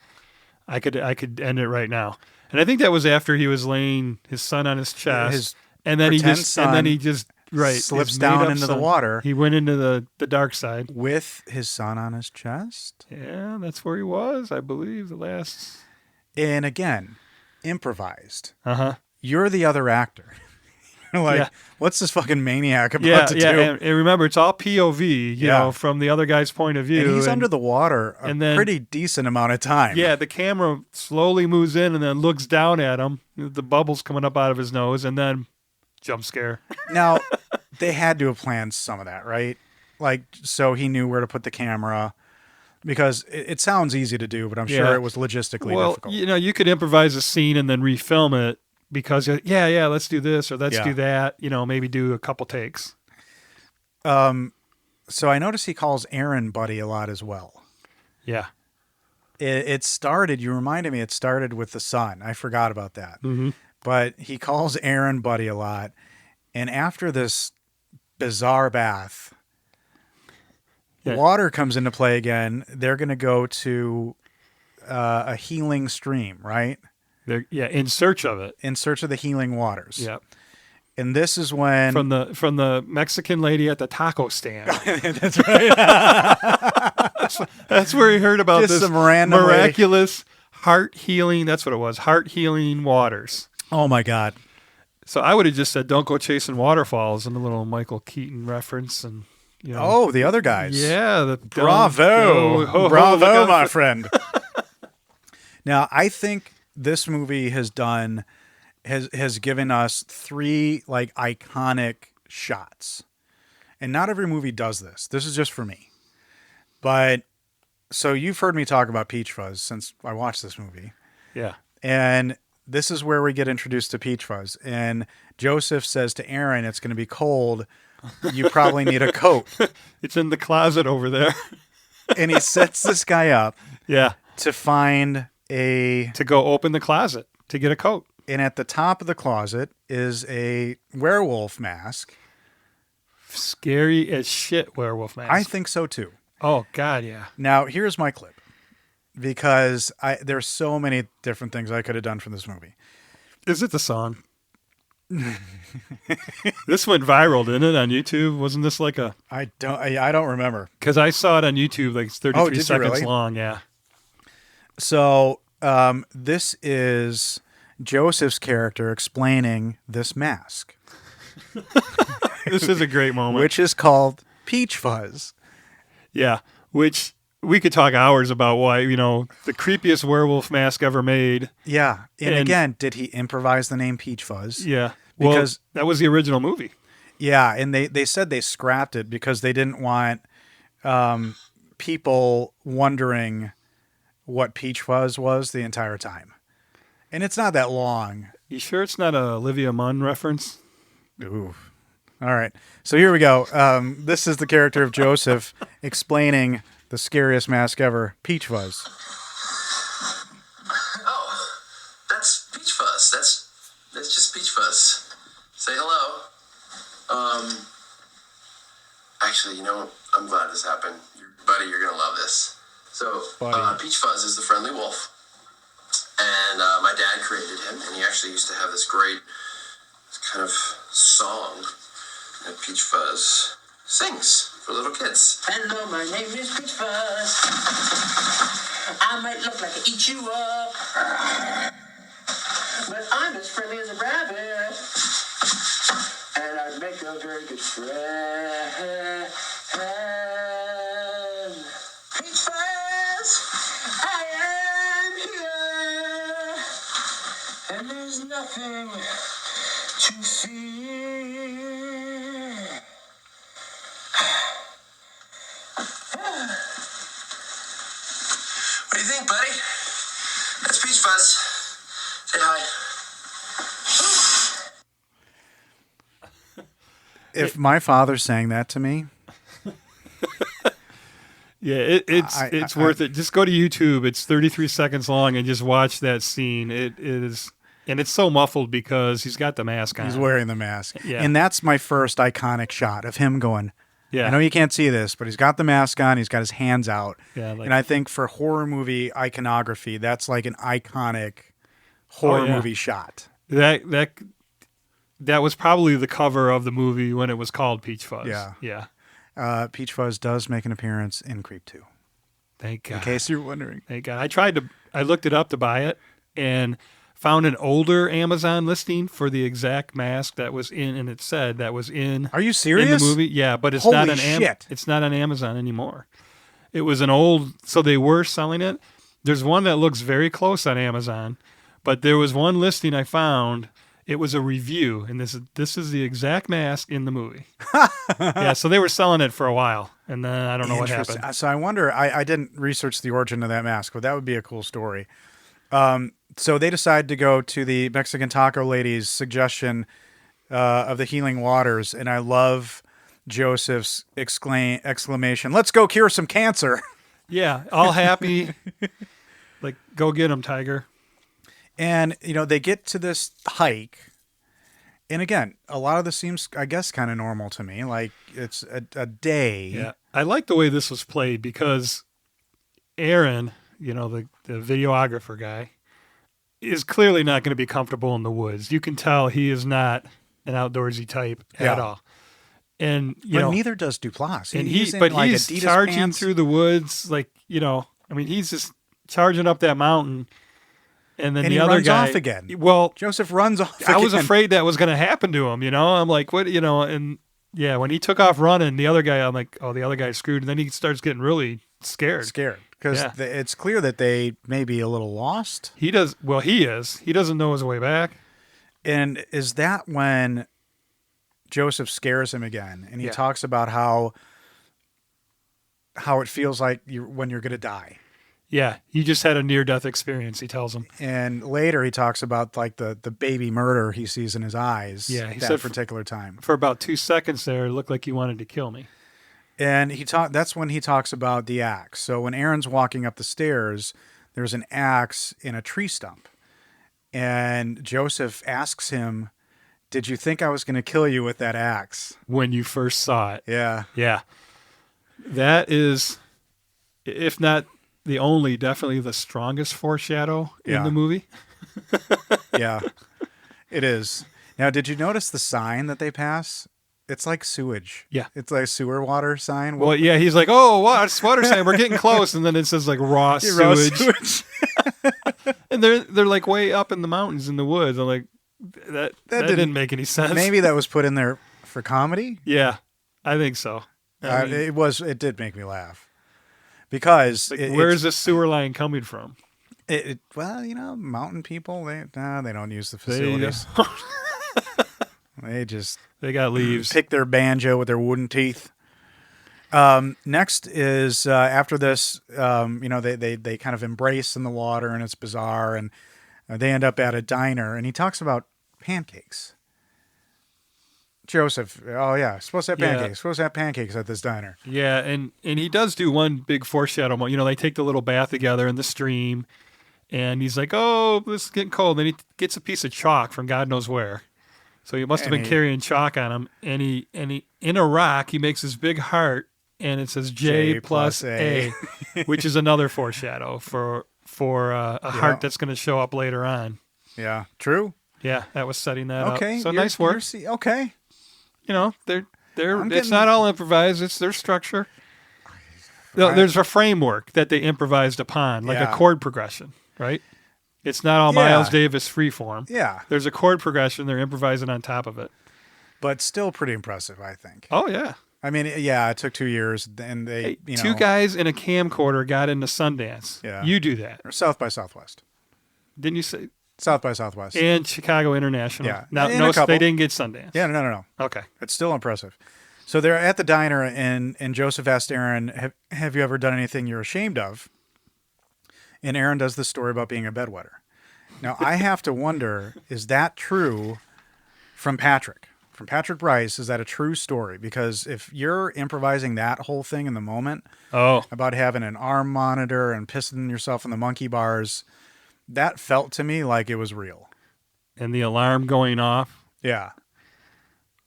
I could end it right now. And I think that was after he was laying his son on his chest, and then he just slips down into the water. He went into the dark side with his son on his chest. Yeah, that's where he was, I believe, the last. And again, improvised. You're the other actor. What's this fucking maniac about to do? And remember, it's all POV, from the other guy's point of view. And he's under the water a pretty decent amount of time. Yeah, the camera slowly moves in and then looks down at him. The bubbles coming up out of his nose, and then jump scare. Now, they had to have planned some of that, right? Like, so he knew where to put the camera. Because it sounds easy to do, but I'm sure it was logistically difficult. You could improvise a scene and then refilm it. Because, let's do this or let's do that. Maybe do a couple takes. So I notice he calls Aaron Buddy a lot as well. Yeah. it started. You reminded me. It started with the son. I forgot about that. Mm-hmm. But he calls Aaron buddy a lot, and after this bizarre bath, water comes into play again. They're going to go to a healing stream, right? In search of it. In search of the healing waters. Yep. And this is when from the Mexican lady at the taco stand. That's right. that's where he heard about Just this some random miraculous heart healing. That's what it was. Heart healing waters. Oh my God. So I would have just said, "Don't go chasing waterfalls," and a little Michael Keaton reference, and Oh, the other guys. Yeah. Bravo, bravo, my friend. Now I think this movie has given us 3 like iconic shots. And not every movie does this. This is just for me. But so you've heard me talk about Peachfuzz since I watched this movie. Yeah. And this is where we get introduced to Peachfuzz. And Joseph says to Aaron, it's going to be cold. You probably need a coat. It's in the closet over there. And he sets this guy up to go open the closet to get a coat. And at the top of the closet is a werewolf mask. Scary as shit werewolf mask. I think so too. Oh, God, yeah. Now, here's my clip. Because there's so many different things I could have done for this movie. Is it the song? This went viral, didn't it, on YouTube? Wasn't this like a... I don't remember. Because I saw it on YouTube, like it's 33 seconds really? long, yeah. So, this is Joseph's character explaining this mask. This is a great moment. Which is called Peachfuzz. Yeah, which we could talk hours about why, the creepiest werewolf mask ever made. Yeah. And again, did he improvise the name Peachfuzz? Yeah. Because that was the original movie. Yeah, and they said they scrapped it because they didn't want people wondering what Peachfuzz was the entire time. And it's not that long. You sure it's not a Olivia Munn reference? Ooh. All right. So here we go. This is the character of Joseph explaining the scariest mask ever, Peachfuzz. Oh, that's Peachfuzz. That's just Peachfuzz. Say hello. Actually, I'm glad this happened. Buddy, you're gonna love this. So, Peachfuzz is the friendly wolf. And my dad created him, and he actually used to have this great kind of song that Peachfuzz sings for little kids. Hello, my name is Peachfuzz. I might look like I eat you up, but I'm as friendly as a rabbit, and I'd make a very good friend. Peachfuzz, I am here, and there's nothing to fear. What do you think, buddy? That's Peachfuzz. Say hi. If my father sang that to me... Yeah, it's worth it. Just go to YouTube. It's 33 seconds long and just watch that scene. It is... And it's so muffled because he's got the mask on. He's wearing the mask. Yeah. And that's my first iconic shot of him going, yeah. I know you can't see this, but he's got the mask on. He's got his hands out. Yeah, and I think for horror movie iconography, that's like an iconic horror movie shot. That was probably the cover of the movie when it was called Peachfuzz. Yeah. Yeah. Peachfuzz does make an appearance in Creep 2. Thank God. In case you're wondering. Thank God. I looked it up to buy it and found an older Amazon listing for the exact mask that was in, and it said that was in. Are you serious? In the movie, yeah, but it's Holy not shit. It's not on Amazon anymore. It was an old, so they were selling it. There's one that looks very close on Amazon, but there was one listing I found. It was a review, and this is the exact mask in the movie. Yeah, so they were selling it for a while, and then I don't know what happened. So I wonder. I didn't research the origin of that mask, but that would be a cool story. So they decide to go to the Mexican taco lady's suggestion of the healing waters, and I love Joseph's exclamation, "Let's go cure some cancer." Yeah, all happy. Like, go get him, Tiger. And, they get to this hike. And again, a lot of this seems, I guess, kind of normal to me. Like, it's a day. Yeah. I like the way this was played because Aaron, the videographer guy, is clearly not going to be comfortable in the woods. You can tell he is not an outdoorsy type at all. And, neither does Duplass. And he's Adidas charging pants. Through the woods. Like, he's just charging up that mountain. And then the other guy runs off again. Well, Joseph runs off again. I was afraid that was going to happen to him, I'm like, what, and yeah, when he took off running, the other guy, I'm like, oh, the other guy's screwed. And then he starts getting really scared. Because it's clear that they may be a little lost. He does. Well, he is. He doesn't know his way back. And is that when Joseph scares him again? And he talks about how it feels like when you're going to die. Yeah, he just had a near-death experience, he tells him. And later he talks about like the baby murder he sees in his eyes. Yeah, he that said particular time. For about 2 seconds there, it looked like he wanted to kill me. And that's when he talks about the axe. So when Aaron's walking up the stairs, there's an axe in a tree stump. And Joseph asks him, did you think I was going to kill you with that axe? When you first saw it. Yeah. Yeah. That is, if not the only, definitely the strongest foreshadow in the movie. Yeah, it is. Now, did you notice the sign that they pass? It's like sewage. Yeah. It's like a sewer water sign. Well, yeah, he's like, oh, water sign, we're getting close. And then it says like raw sewage. And they're like way up in the mountains in the woods. I'm like, that didn't make any sense. Maybe that was put in there for comedy? Yeah, I think so. It did make me laugh. Because where is this sewer line coming from? Mountain people, they don't use the facilities. They got leaves. Pick their banjo with their wooden teeth. Next is after this, they kind of embrace in the water and it's bizarre, and they end up at a diner, and he talks about pancakes. Joseph, supposed to have pancakes. Yeah. Supposed to have pancakes at this diner. Yeah, and he does do one big foreshadow. They take the little bath together in the stream, and he's like, oh, this is getting cold. Then he gets a piece of chalk from God knows where. So he must have been carrying chalk on him. And he in a rock, he makes this big heart, and it says J plus A, which is another foreshadow for a heart that's going to show up later on. Yeah, true. Yeah, that was setting that up. Okay, so nice work. Okay. It's not all improvised. It's their structure. There's a framework that they improvised upon, like a chord progression, right? It's not all Miles Davis freeform. Yeah. There's a chord progression. They're improvising on top of it. But still pretty impressive, I think. Oh, yeah. I mean, it took 2 years, and they, two guys in a camcorder got into Sundance. Yeah. You do that. Or South by Southwest. Didn't you say? South by Southwest. And Chicago International. Yeah. No, they didn't get Sundance. Yeah, no. Okay. It's still impressive. So they're at the diner, and Joseph asked Aaron, have you ever done anything you're ashamed of? And Aaron does the story about being a bedwetter. Now, I have to wonder, is that true from Patrick? From Patrick Bryce, is that a true story? Because if you're improvising that whole thing in the moment about having an arm monitor and pissing yourself in the monkey bars, that felt to me like it was real. And the alarm going off. Yeah.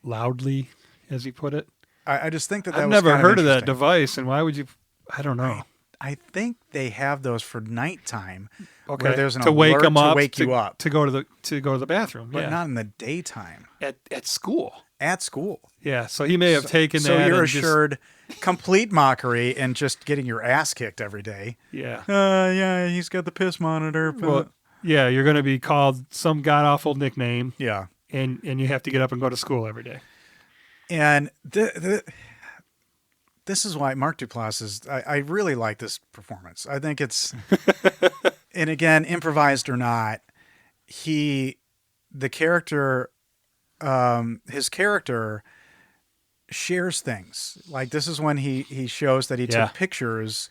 Loudly, as he put it. I just think that I've was never kind of heard of that device, and why would you? I don't know. I think they have those for nighttime. Okay. Where there's an to wake alert them up, to wake you up to go to the bathroom, but not in the daytime. At school. At school. Yeah. So he may have taken that. So you're assured complete mockery and just getting your ass kicked every day. Yeah. Yeah. He's got the piss monitor. Well, yeah. You're going to be called some god awful nickname. Yeah. And you have to get up and go to school every day. And this is why Mark Duplass is. I really like this performance. I think it's. And again, improvised or not, his character shares things. Like this is when he shows that he took pictures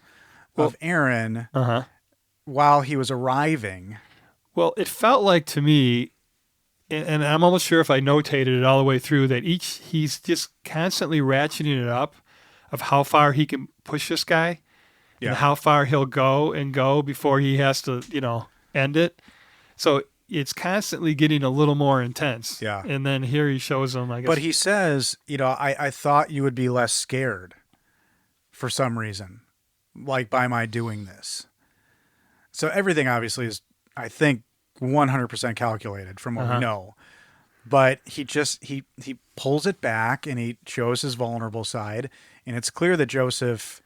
of Aaron while he was arriving. Well, it felt like to me, and I'm almost sure if I notated it all the way through, that he's just constantly ratcheting it up of how far he can push this guy. Yeah. and how far he'll go before he has to, end it. So it's constantly getting a little more intense. Yeah. And then here he shows him, I guess. But he says, I thought you would be less scared for some reason, like by my doing this. So everything obviously is, I think, 100% calculated from what we know. But he pulls it back and he shows his vulnerable side. And it's clear that Joseph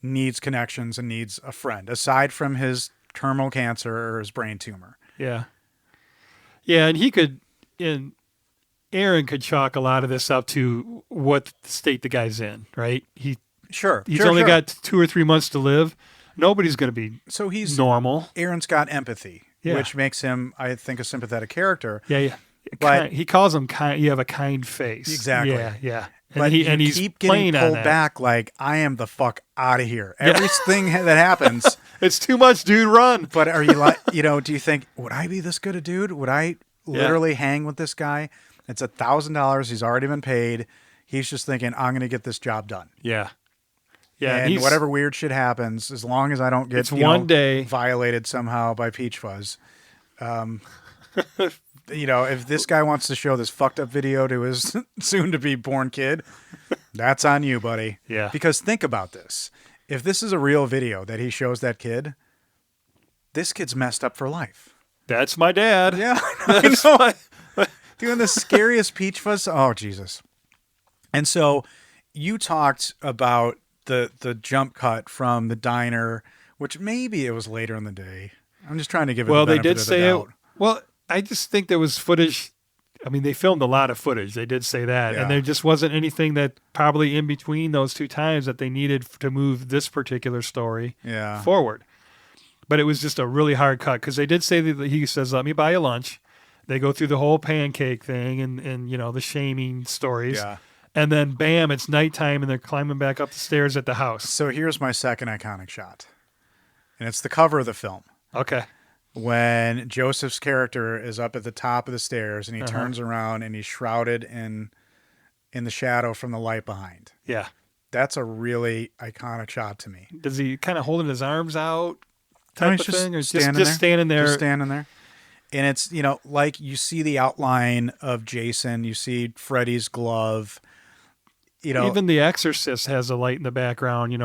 needs connections and needs a friend, aside from his terminal cancer or his brain tumor. Yeah. Yeah, and Aaron could chalk a lot of this up to what state the guy's in, right? He's only got 2 or 3 months to live. Nobody's going to be he's normal. Aaron's got empathy, which makes him, I think, a sympathetic character. Yeah. But he calls him kind. You have a kind face. Exactly. Yeah. But he's keep getting pulled back like, I am the fuck out of here. Everything that happens. It's too much, dude. Run. But are you like, do you think, would I be this good a dude? Would I literally hang with this guy? It's $1,000. He's already been paid. He's just thinking, I'm going to get this job done. Yeah. And whatever weird shit happens, as long as I don't get violated somehow by Peachfuzz. If this guy wants to show this fucked up video to his soon to be born kid, that's on you, buddy. Yeah. Because think about this. If this is a real video that he shows that kid, this kid's messed up for life. That's my dad. Yeah. I know. Doing the scariest Peachfuzz. Oh, Jesus. And so you talked about the jump cut from the diner, which maybe it was later in the day. I'm just trying to give it the benefit of the doubt. Well, I just think there was footage. I mean, they filmed a lot of footage. They did say that. Yeah. And there just wasn't anything that probably in between those 2 times that they needed to move this particular story forward. But it was just a really hard cut because they did say that he says, let me buy you lunch. They go through the whole pancake thing and the shaming stories. Yeah. And then, bam, it's nighttime, and they're climbing back up the stairs at the house. So here's my second iconic shot. And it's the cover of the film. Okay. When Joseph's character is up at the top of the stairs, and he turns around, and he's shrouded in the shadow from the light behind. Yeah. That's a really iconic shot to me. Does he kind of holding his arms out type of thing? Or just standing there? Just standing there. And it's, like you see the outline of Jason, you see Freddy's glove. Even The Exorcist has a light in the background,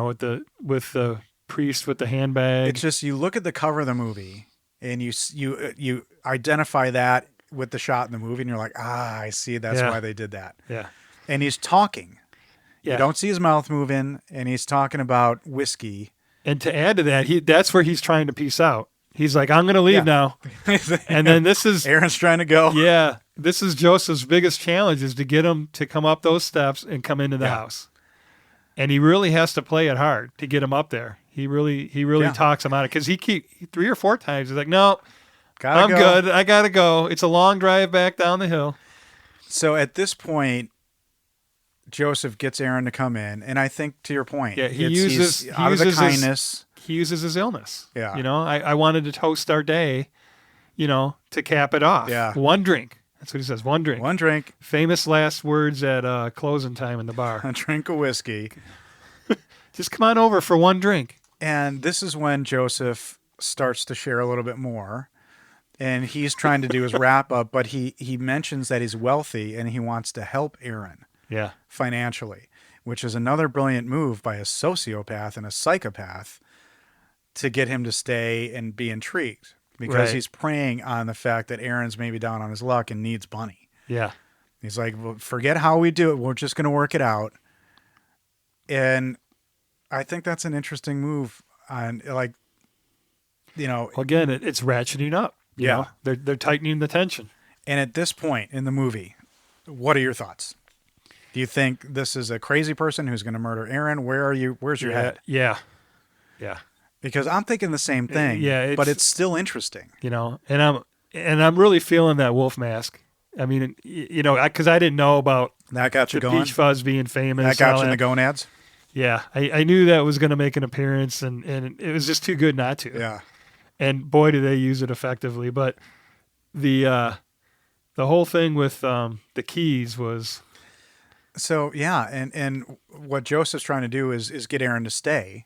with the priest with the handbag. It's just, you look at the cover of the movie and you identify that with the shot in the movie and you're like, I see, that's why they did that. Yeah. And he's talking. Yeah. You don't see his mouth moving, and he's talking about whiskey. And to add to that, that's where he's trying to peace out. He's like, I'm going to leave now. And then this is... Aaron's trying to go. Yeah. This is Joseph's biggest challenge, is to get him to come up those steps and come into the house. And he really has to play it hard to get him up there. He really talks him out of it. Because he 3 or 4 times, he's like, no, I'm good. I got to go. It's a long drive back down the hill. So at this point, Joseph gets Aaron to come in. And I think, to your point, he uses kindness. He uses his illness. Yeah. I wanted to toast our day, to cap it off. Yeah. 1 drink. That's what he says. 1 drink. 1 drink. Famous last words at closing time in the bar. A drink of whiskey. Just come on over for 1 drink. And this is when Joseph starts to share a little bit more. And he's trying to do his wrap up, but he mentions that he's wealthy and he wants to help Aaron. Yeah. Financially, which is another brilliant move by a sociopath and a psychopath to get him to stay and be intrigued, because he's preying on the fact that Aaron's maybe down on his luck and needs money. Yeah. He's like, well, forget how we do it. We're just going to work it out. And I think that's an interesting move on, like, again, it's ratcheting up. You know? They're tightening the tension. And at this point in the movie, what are your thoughts? Do you think this is a crazy person who's going to murder Aaron? Where's your head? Yeah. Because I'm thinking the same thing. But it's still interesting. And I'm really feeling that wolf mask. I mean, because I didn't know about that got you the going. Peachfuzz being famous. That got you in the gonads. Yeah, I knew that was going to make an appearance, and it was just too good not to. Yeah. And boy, do they use it effectively. But the whole thing with the keys was. So, yeah, and what Joseph's trying to do is get Aaron to stay.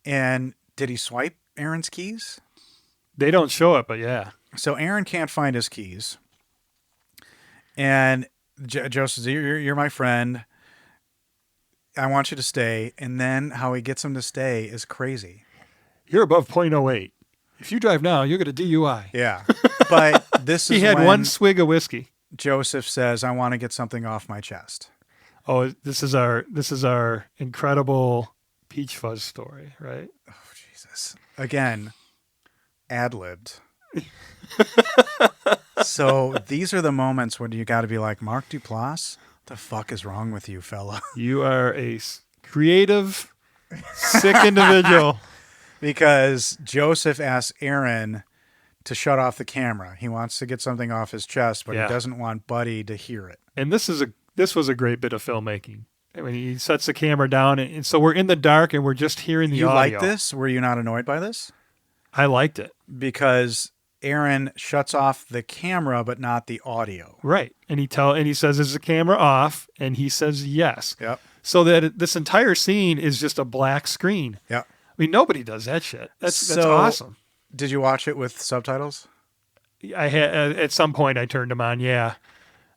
And did he swipe Aaron's keys? They don't show it, but yeah. So Aaron can't find his keys. And Joe says, you're my friend. I want you to stay. And then how he gets him to stay is crazy. You're above .08. If you drive now, you're going to DUI. Yeah. But this is he had when one swig of whiskey. Joseph says, I want to get something off my chest. Oh, this is our incredible Peachfuzz story, right? Oh, Jesus. Again, ad-libbed. So these are the moments when you got to be like, Mark Duplass, what the fuck is wrong with you, fella? You are a creative, sick individual. Because Joseph asks Aaron to shut off the camera. He wants to get something off his chest, but he doesn't want Buddy to hear it. And this was a great bit of filmmaking. I mean, he sets the camera down, and so we're in the dark, and we're just hearing the audio. You like this? Were you not annoyed by this? I liked it. Because Aaron shuts off the camera, but not the audio. Right. And he says, is the camera off? And he says, yes. Yep. So that this entire scene is just a black screen. Yep. I mean, nobody does that shit. That's awesome. Did you watch it with subtitles? I had at some point I turned them on. Yeah.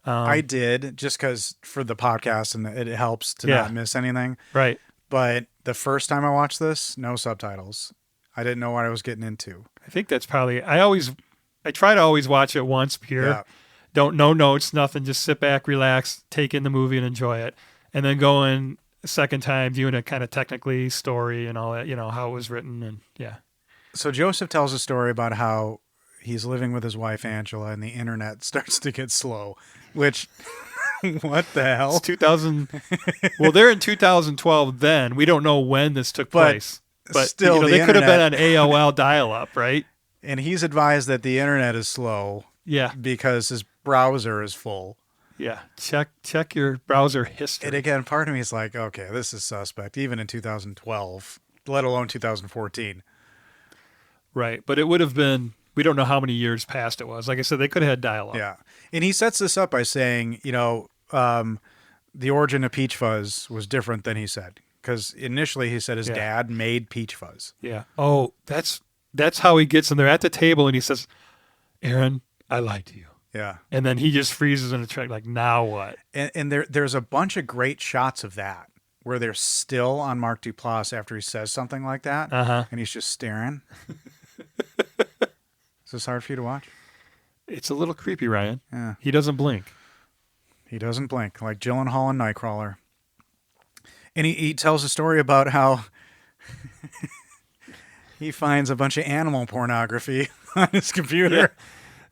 I did, just because for the podcast and it helps to not miss anything. Right. But the first time I watched this, no subtitles. I didn't know what I was getting into. I think that's probably, I try to always watch it once pure. Yeah. No notes, nothing. Just sit back, relax, take in the movie and enjoy it. And then go in a second time, viewing it kind of technically, story and all that, how it was written. And yeah. So Joseph tells a story about how he's living with his wife, Angela, and the internet starts to get slow, which, what the hell? It's 2000. Well, they're in 2012 then. We don't know when this took place. But still, they could have been on AOL dial-up, right? And he's advised that the internet is slow. Yeah. Because his browser is full. Yeah. Check your browser history. And again, part of me is like, okay, this is suspect, even in 2012, let alone 2014. Right. But it would have been, we don't know how many years past it was. Like I said, they could have had dial-up. Yeah. And he sets this up by saying, the origin of Peachfuzz was different than he said. Because initially he said his dad made Peachfuzz. Yeah. Oh, that's how he gets in there at the table and he says, Aaron, I lied to you. Yeah. And then he just freezes in the track like, now what? And there's a bunch of great shots of that where they're still on Mark Duplass after he says something like that. Uh-huh. And he's just staring. Is this hard for you to watch? It's a little creepy, Ryan. Yeah. He doesn't blink. He doesn't blink, like Gyllenhaal and Nightcrawler. And he tells a story about how he finds a bunch of animal pornography on his computer. Yeah.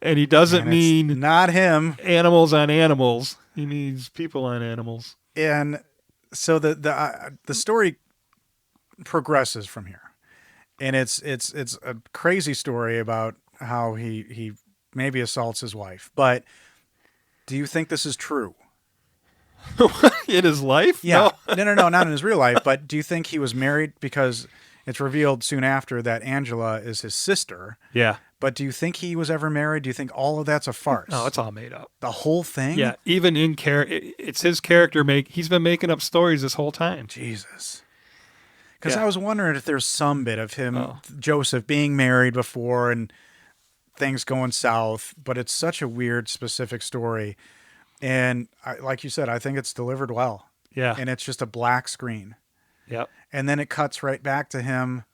And he doesn't mean not him. Animals on animals. He means people on animals. And so the story progresses from here. And it's a crazy story about how he maybe assaults his wife. But do you think this is true? In his life? Yeah. No, not in his real life. But do you think he was married? Because it's revealed soon after that Angela is his sister. Yeah. But do you think he was ever married? Do you think all of that's a farce? No, it's all made up. The whole thing? Yeah. Even in it's his character he's been making up stories this whole time. Jesus. Because I was wondering if there's some bit of him, Joseph, being married before and things going south. But it's such a weird, specific story. And like you said, I think it's delivered well. Yeah. And it's just a black screen. Yep. And then it cuts right back to him.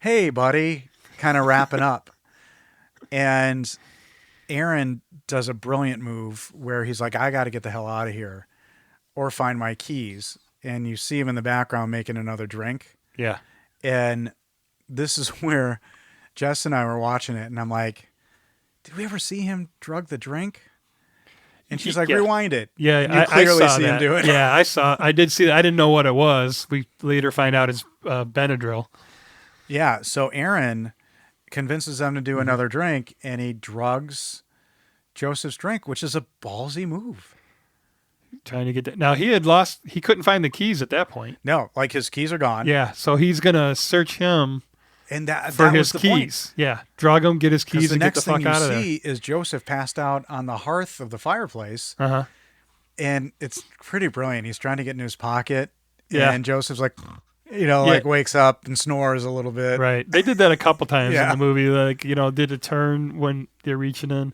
Hey, buddy, kind of wrapping up. And Aaron does a brilliant move where he's like, I got to get the hell out of here or find my keys. And you see him in the background making another drink. Yeah. And this is where Jess and I were watching it. And I'm like, did we ever see him drug the drink? And she's like, rewind it. Yeah, you clearly see him do it. Yeah, I did see that. I didn't know what it was. We later find out it's Benadryl. Yeah, so Aaron convinces them to do another drink, and he drugs Joseph's drink, which is a ballsy move. Trying to get that. Now, he couldn't find the keys at that point. No, like his keys are gone. Yeah, so he's going to search him and for his was the keys. Point. Yeah, drug him, get his keys, and get the fuck out of there. The next thing you see is Joseph passed out on the hearth of the fireplace. Uh-huh. And it's pretty brilliant. He's trying to get in his pocket. Yeah. And Joseph's like, like wakes up and snores a little bit. Right. They did that a couple times Yeah. in the movie, like, did a turn when they're reaching in.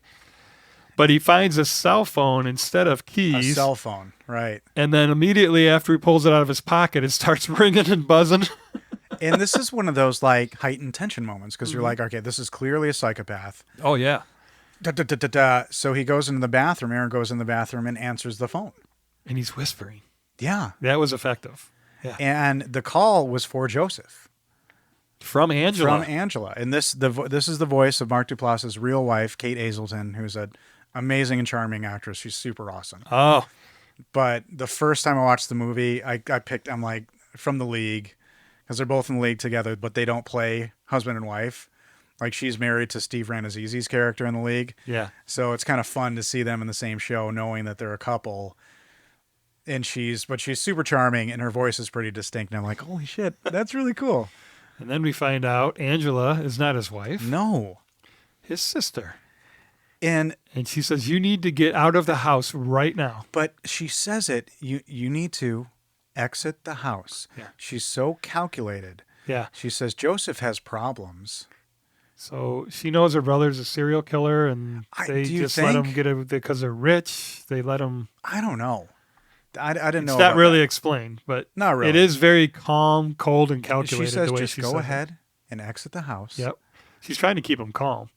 But he finds a cell phone instead of keys. A cell phone, right. And then immediately after he pulls it out of his pocket, it starts ringing and buzzing. And this is one of those like heightened tension moments because you're like, okay, this is clearly a psychopath. Oh, yeah. So he goes into the bathroom. Aaron goes in the bathroom and answers the phone. And he's whispering. Yeah. That was effective. Yeah. And the call was for Joseph. From Angela. And this is the voice of Mark Duplass's real wife, Kate Hazelton, who's an amazing and charming actress. She's super awesome. Oh. But the first time I watched the movie, I'm like, from the league, because they're both in the league together, but they don't play husband and wife. Like, she's married to Steve Ranazizi's character in the league. Yeah. So it's kind of fun to see them in the same show, knowing that they're a couple. And she's super charming, and her voice is pretty distinct. And I'm like, holy shit, that's really cool. And then we find out Angela is not his wife. No. His sister. And she says, you need to get out of the house right now. But she says it, you need to exit the house. Yeah. She's so calculated. Yeah. She says, Joseph has problems. So she knows her brother's a serial killer, and they just let him get it because they're rich. They let him. I don't know. I didn't know. It's not really explained, but not really. It is very calm, cold, and calculated. She says, the way just she go says ahead and exit the house. Yep. She's trying to keep him calm.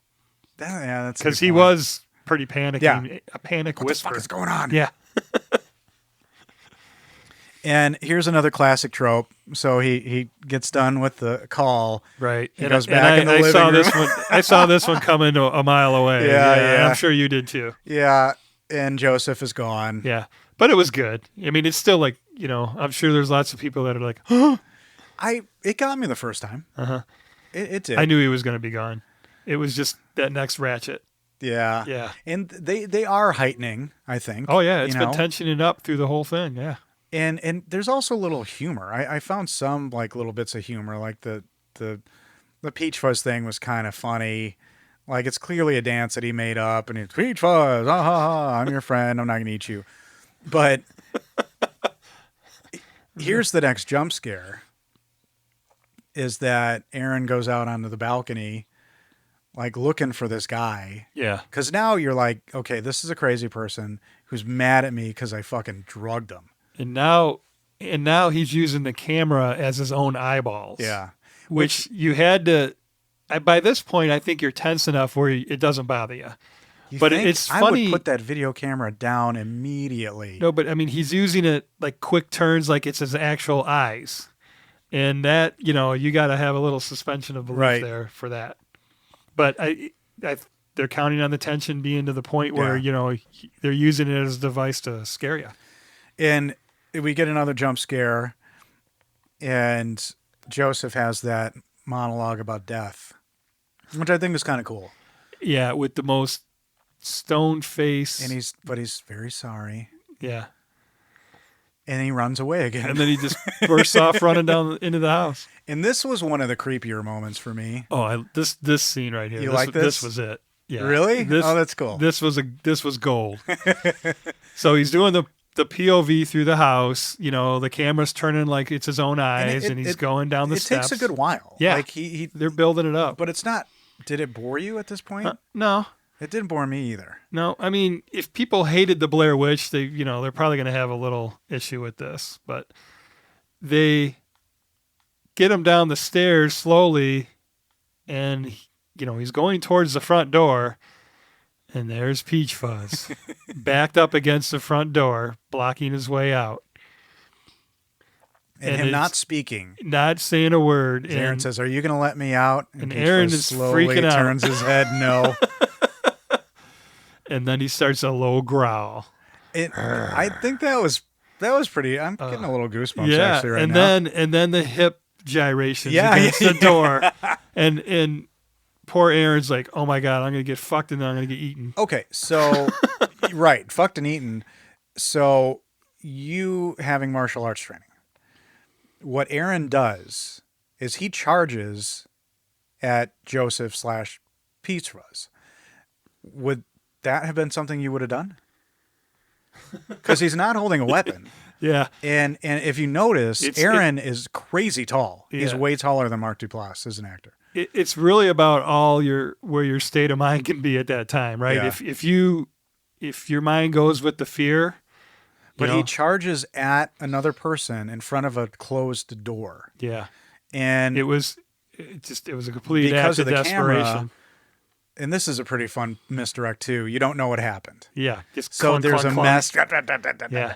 That's because he was pretty panicky. Yeah. A panic whisper. What the fuck is going on? Yeah. And here's another classic trope. So he gets done with the call. Right. He goes back in the living room. I saw this one coming a mile away. Yeah. I'm sure you did too. Yeah. And Joseph is gone. Yeah. But it was good. I mean, it's still like, I'm sure there's lots of people that are like, huh? It got me the first time. Uh-huh. It did. I knew he was going to be gone. It was just that next ratchet. Yeah. Yeah. And they are heightening, I think. Oh, yeah. It's been tensioning up through the whole thing. Yeah. And there's also a little humor. I found some like little bits of humor, like the Peachfuzz thing was kind of funny. Like, it's clearly a dance that he made up, and it's Peachfuzz, ha ha ha, I'm your friend, I'm not gonna eat you. But here's the next jump scare: is that Aaron goes out onto the balcony, like looking for this guy. Yeah. Because now you're like, okay, this is a crazy person who's mad at me because I fucking drugged him. And now he's using the camera as his own eyeballs. Yeah. Which you had to. By this point, I think you're tense enough where it doesn't bother you. But it's funny. I would put that video camera down immediately. No, but I mean, he's using it like quick turns, like it's his actual eyes, and that you got to have a little suspension of belief there for that. But they're counting on the tension being to the point where they're using it as a device to scare you. And we get another jump scare, and Joseph has that monologue about death, which I think is kind of cool. Yeah, with the most stoned face. And he's very sorry. Yeah. And he runs away again. And then he just bursts off running down into the house. And this was one of the creepier moments for me. Oh, this scene right here. You like this? This was it. Yeah. Really? That's cool. This was gold. So he's doing the POV through the house, the camera's turning like it's his own eyes, and he's going down the steps. It takes a good while. Yeah. Like they're building it up. But it's not, did it bore you at this point? No. It didn't bore me either. No. I mean, if people hated the Blair Witch, they're probably going to have a little issue with this, but they get him down the stairs slowly, and, he's going towards the front door. And there's Peachfuzz, backed up against the front door, blocking his way out. And him not speaking. Not saying a word. Aaron says, "Are you going to let me out?" And Aaron is slowly freaking out. Turns his head no. And then he starts a low growl. I think that was pretty. I'm getting a little goosebumps actually right now. And then the hip gyrations against the door. And poor Aaron's like, oh my God, I'm going to get fucked and then I'm going to get eaten. Okay, so, right, fucked and eaten. So, you having martial arts training, what Aaron does is he charges at Joseph / Peachfuzz. Would that have been something you would have done? Because he's not holding a weapon. Yeah. And if you notice, Aaron is crazy tall. Yeah. He's way taller than Mark Duplass as an actor. It's really about where your state of mind can be at that time, right? Yeah. If your mind goes with the fear, but he charges at another person in front of a closed door. Yeah. And it was a complete act of desperation. Camera, and this is a pretty fun misdirect too. You don't know what happened. Yeah. So there's a mess. Yeah.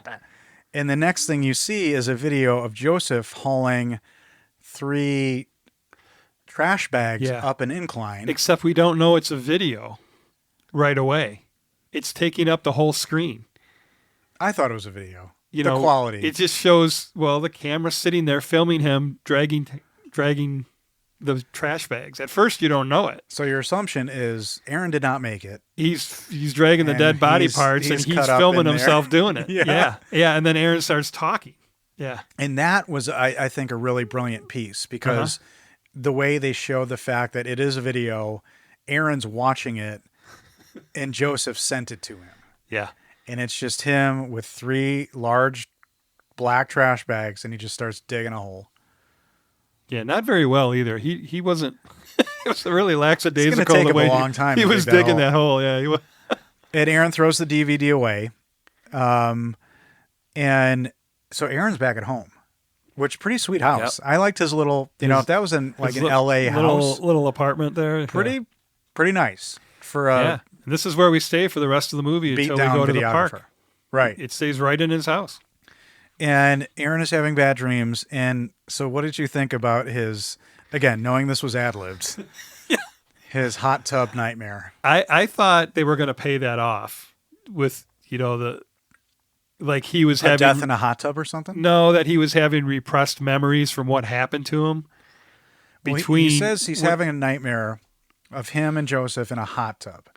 And the next thing you see is a video of Joseph hauling 3 trash bags up an incline. Except we don't know it's a video right away. It's taking up the whole screen. I thought it was a video. The quality. It just shows, the camera sitting there filming him dragging the trash bags. At first, you don't know it. So your assumption is Aaron did not make it. He's dragging the dead body parts, and he's filming himself doing it. Yeah. And then Aaron starts talking. Yeah. And that was, I think, a really brilliant piece because the way they show the fact that it is a video, Aaron's watching it, and Joseph sent it to him. Yeah. And it's just him with 3 large black trash bags, and he just starts digging a hole. Yeah, not very well either. He wasn't. It was really lackadaisical. It's going to take him a long time. He was digging that hole. Yeah. And Aaron throws the DVD away, and so Aaron's back at home, which pretty sweet house. Yep. I liked his little. If that was in like an LA house, little apartment there, pretty nice for. And this is where we stay for the rest of the movie until we go to the park. Right. It stays right in his house. And Aaron is having bad dreams. And so what did you think about his, again, knowing this was ad-libbed, his hot tub nightmare? I thought they were going to pay that off with, he was having... death in a hot tub or something? No, that he was having repressed memories from what happened to him. He says he's having a nightmare of him and Joseph in a hot tub.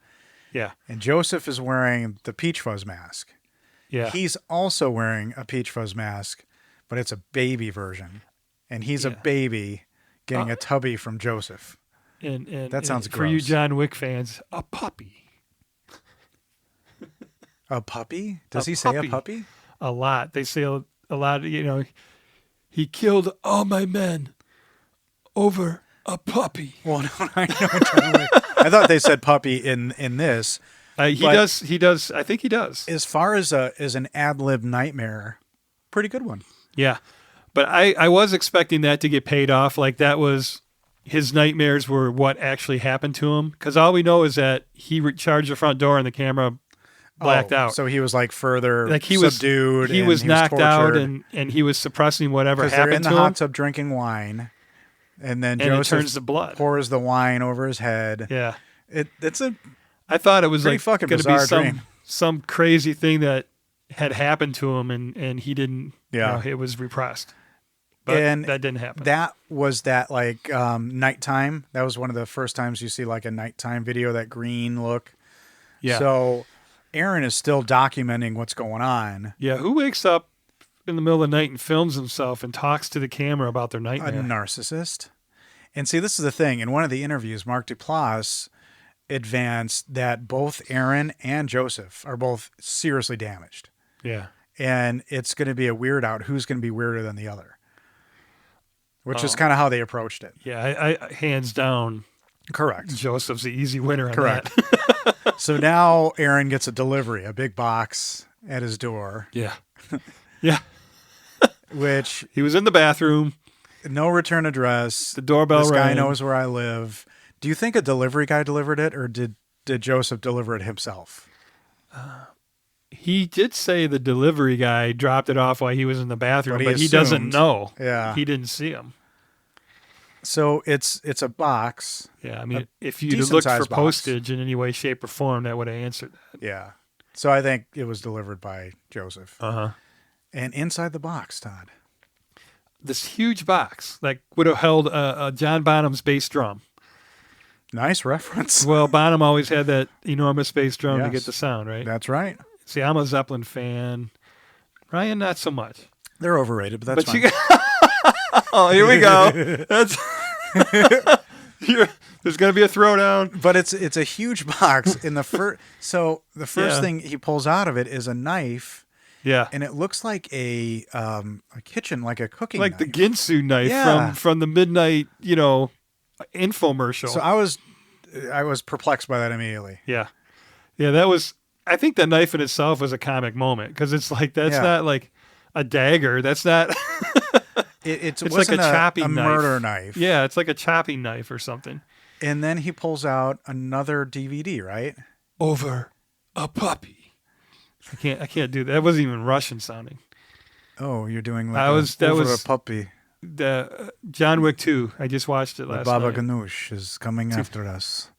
Yeah. And Joseph is wearing the Peachfuzz mask. Yeah. He's also wearing a Peachfuzz mask, but it's a baby version. And he's a baby getting a tubby from Joseph. And that sounds gross. For you John Wick fans, a puppy. A puppy? Does he say a puppy? A lot. They say a lot, he killed all my men over a puppy. Well, no, I know. I thought they said puppy in this. He does. I think he does. As far as an ad-lib nightmare, pretty good one. Yeah. But I was expecting that to get paid off. Like that was his nightmares were what actually happened to him. Because all we know is that he charged the front door and the camera blacked out. So he was like further subdued. He was knocked out and he was suppressing whatever happened to him. They're in the hot tub drinking wine. And then Joseph turns to blood. Pours the wine over his head. Yeah. I thought it was going to be some crazy thing that had happened to him and he didn't, it was repressed. But that didn't happen. That was nighttime. That was one of the first times you see like a nighttime video, that green look. Yeah. So Aaron is still documenting what's going on. Yeah. Who wakes up in the middle of the night and films himself and talks to the camera about their nightmare? A narcissist. And see, this is the thing. In one of the interviews, Mark Duplass advanced that both Aaron and Joseph are both seriously damaged. Yeah. And it's going to be a weird out who's going to be weirder than the other, which is kind of how they approached it. Yeah, I hands down. Correct. Joseph's the easy winner on Correct. that. So now Aaron gets a delivery, a big box at his door. Yeah. Yeah. Which he was in the bathroom. No return address. The doorbell rang. This guy rang. knows where I live. Do you think a delivery guy delivered it, or did Joseph deliver it himself? He did say the delivery guy dropped it off while he was in the bathroom, but he assumed, doesn't know. Yeah. He didn't see him. So it's a box. Yeah, I mean, if you'd looked for postage in any way, shape, or form, that would have answered that. Yeah. So I think it was delivered by Joseph. Uh-huh. And inside the box, Todd. This huge box that would have held a John Bonham's bass drum. Nice reference. Well, Bonham always had that enormous bass drum to get the sound, right? That's right. See, I'm a Zeppelin fan. Ryan, not so much. They're overrated, but that's fine. Oh, here we go. That's there's going to be a throwdown. But it's a huge box. In the first, so the first thing he pulls out of it is a knife, Yeah. And it looks like a kitchen, like a cooking like knife. the Ginsu knife from the midnight, infomercial. So I was perplexed by that immediately. Yeah. Yeah, that was, I think the knife in itself was a comic moment because it's like, that's not like a dagger. That's not. It's like a chopping knife. Murder knife. Yeah, it's like a chopping knife or something. And then he pulls out another DVD, right? Over a puppy. I can't do that. That wasn't even Russian sounding. Oh, you're doing like a puppy. The John Wick 2. I just watched it last Baba night. Ganoush is coming after us.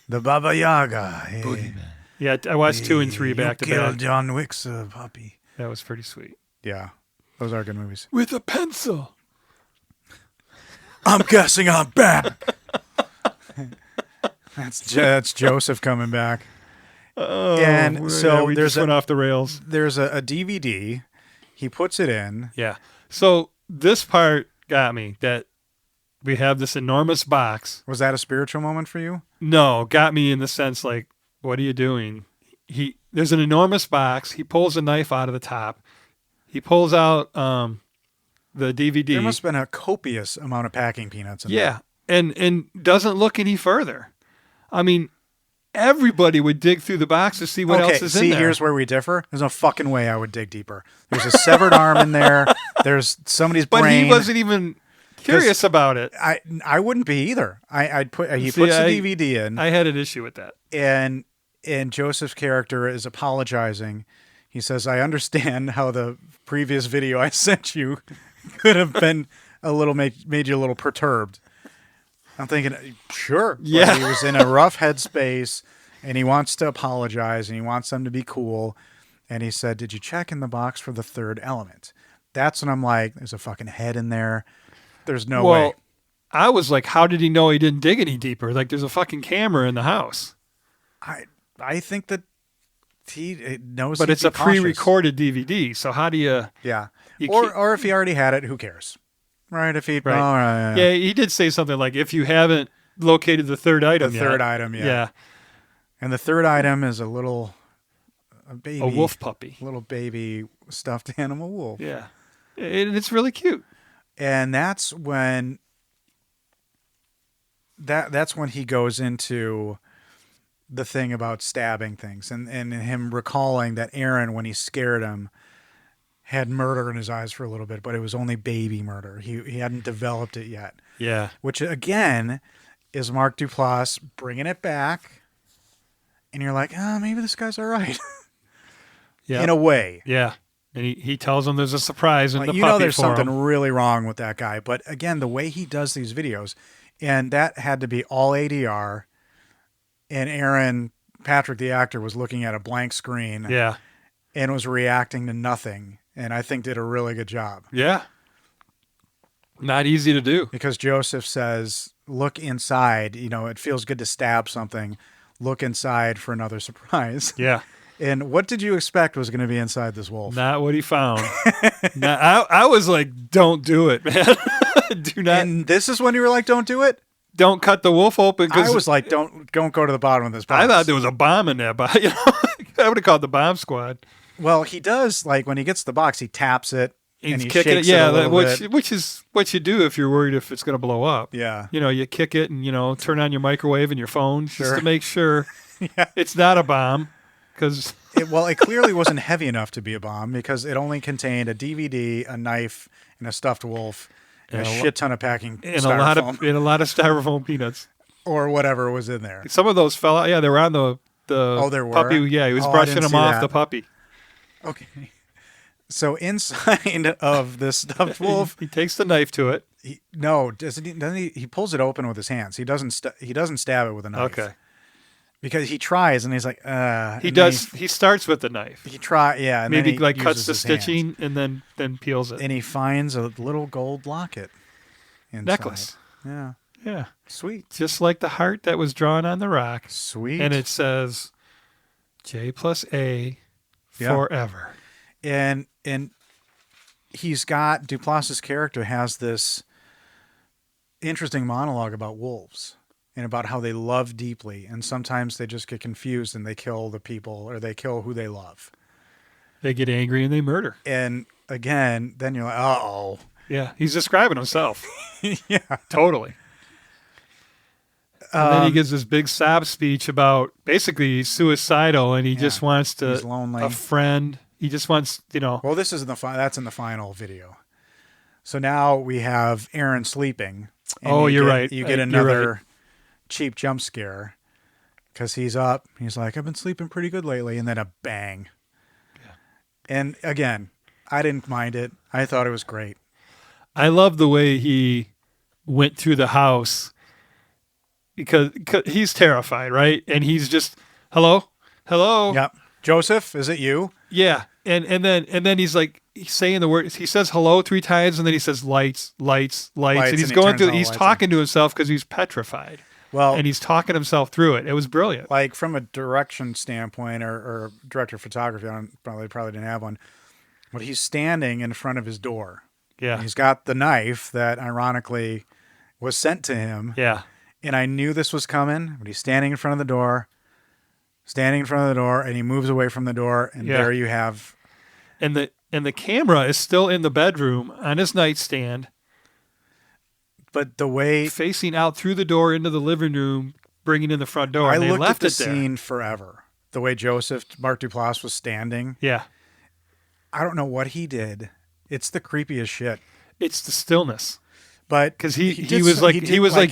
The Baba Yaga. Hey. Yeah, I watched 2 and 3 back to back. Killed John Wick's puppy. That was pretty sweet. Yeah, those are good movies. With a pencil. I'm guessing I'm back. That's Joseph coming back. Oh, and so we just went off the rails. There's a DVD. He puts it in. Yeah. So this part got me, that we have this enormous box. Was that a spiritual moment for you? No, got me in the sense like, what are you doing? There's an enormous box. He pulls a knife out of the top. He pulls out the DVD. There must have been a copious amount of packing peanuts in there. Yeah, and doesn't look any further. I mean, everybody would dig through the box to see what else is in there. See, here's where we differ. There's no fucking way I would dig deeper. There's a severed arm in there. There's somebody's brain. But he wasn't even curious about it. I wouldn't be either. He puts the DVD in. I had an issue with that. And Joseph's character is apologizing. He says, I understand how the previous video I sent you could have been made you a little perturbed. I'm thinking, sure. Yeah. But he was in a rough headspace and he wants to apologize and he wants them to be cool. And he said, did you check in the box for the third element? That's when I'm like, there's a fucking head in there. There's no way. I was like, how did he know he didn't dig any deeper? Like, there's a fucking camera in the house. I think that he knows. But it's a pre-recorded DVD, so how do you? Yeah. Or if he already had it, who cares? Right? If he. Right. Oh, right, yeah, he did say something like, if you haven't located the third item yet. The third item, yeah. Yeah. And the third item is a baby. A wolf puppy. Little baby stuffed animal wolf. Yeah. And it's really cute. And that's when he goes into the thing about stabbing things and him recalling that Aaron, when he scared him, had murder in his eyes for a little bit, but it was only baby murder. He hadn't developed it yet. Yeah. Which, again, is Mark Duplass bringing it back. And you're like, maybe this guy's all right. Yeah. In a way. Yeah. And he tells him there's a surprise in the puppy there's for something him. really wrong with that guy. But, again, the way he does these videos, and that had to be all ADR, and Aaron Patrick, the actor, was looking at a blank screen. Yeah. And was reacting to nothing. And I think did a really good job. Yeah. Not easy to do. Because Joseph says, look inside. It feels good to stab something. Look inside for another surprise. Yeah. And what did you expect was going to be inside this wolf? Not what he found. I was like, don't do it, man. Do not. And this is when you were like, don't do it? Don't cut the wolf open. I was like, don't go to the bottom of this box. I thought there was a bomb in there, but I would have called the bomb squad. Well, he does, like, when he gets the box, he taps it and he kicking shakes it. Yeah, a little bit. which is what you do if you're worried if it's going to blow up. Yeah. You kick it and, turn on your microwave and your phone just to make sure Yeah. it's not a bomb. Because it clearly wasn't heavy enough to be a bomb because it only contained a DVD, a knife, and a stuffed wolf, and a shit ton of packing and styrofoam. a lot of styrofoam peanuts. Or whatever was in there. Some of those fell out. Yeah, they were on the there were? puppy. Yeah, he was brushing them off the puppy. Okay. So inside of this stuffed wolf, he takes the knife to it. Doesn't he? He pulls it open with his hands. He doesn't stab it with a knife. Okay. Because he tries and he's like, He does. He starts with the knife. Yeah. And maybe then he cuts the uses his stitching hands. and then peels it. And he finds a little gold locket. Inside. Necklace. Yeah. Yeah. Sweet. Just like the heart that was drawn on the rock. Sweet. And it says J+A forever. And he's got Duplass's character has this interesting monologue about wolves and about how they love deeply, and sometimes they just get confused and they kill the people or they kill who they love. They get angry and they murder. And again, then you're like, uh-oh. Yeah, he's describing himself. Yeah. Totally. And then he gives this big sob speech about basically he's suicidal and he just wants he's lonely. a friend. He just wants, Well, this is that's in the final video. So now we have Aaron sleeping. And you're right. You get another cheap jump scare because he's up. He's like, I've been sleeping pretty good lately. And then a bang. Yeah. And again, I didn't mind it. I thought it was great. I love the way he went through the house because he's terrified, right? And he's just, hello? Yep. Joseph, is it you? Yeah. And then he's like, he's saying the word, he says hello 3 times and then he says lights. And he's going through, he's talking to himself because he's petrified. Well, and he's talking himself through it. It was brilliant. Like from a direction standpoint or director of photography, I probably didn't have one, but he's standing in front of his door. Yeah. And he's got the knife that ironically was sent to him. Yeah. And I knew this was coming, but he's standing in front of the door, and he moves away from the door, and there you have. And the camera is still in the bedroom on his nightstand. But the way facing out through the door into the living room, bringing in the front door. I and they looked left at the it there. scene forever. The way Mark Duplass was standing. Yeah. I don't know what he did. It's the creepiest shit. It's the stillness. But because he was like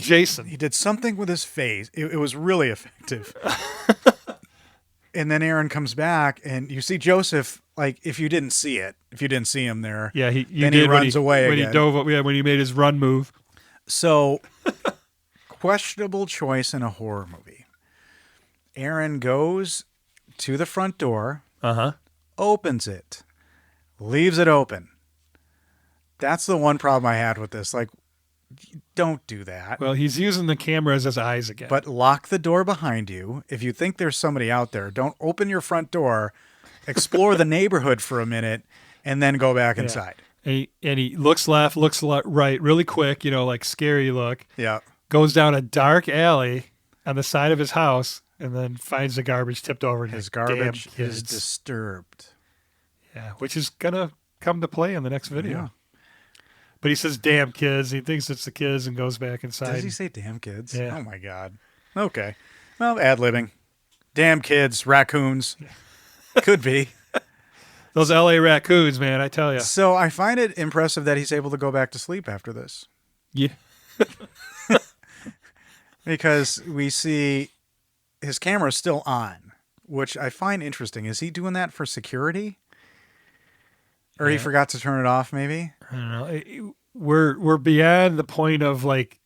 Jason. He did something with his face. It was really effective. And then Aaron comes back, and you see Joseph. Like if you didn't see him there. Yeah, he runs away when again. He dove up. Yeah, when he made his run move. So, questionable choice in a horror movie. Aaron goes to the front door. Opens it, leaves it open. That's the one problem I had with this. Like, don't do that. Well, he's using the camera as his eyes again. But lock the door behind you. If you think there's somebody out there, don't open your front door, explore the neighborhood for a minute, and then go back inside. And he looks left, looks right, really quick, like scary look. Yeah. Goes down a dark alley on the side of his house and then finds the garbage tipped over. His garbage is disturbed. Yeah, which is going to come to play in the next video. Yeah. But he says, damn kids. He thinks it's the kids and goes back inside. Does he say damn kids? Yeah. Oh, my God. Okay. Well, ad-libbing. Damn kids, raccoons. Could be. Those L.A. raccoons, man, I tell you. So I find it impressive that he's able to go back to sleep after this. Yeah. Because we see his camera is still on, which I find interesting. Is he doing that for security? Or he forgot to turn it off, maybe? I don't know. We're beyond the point of like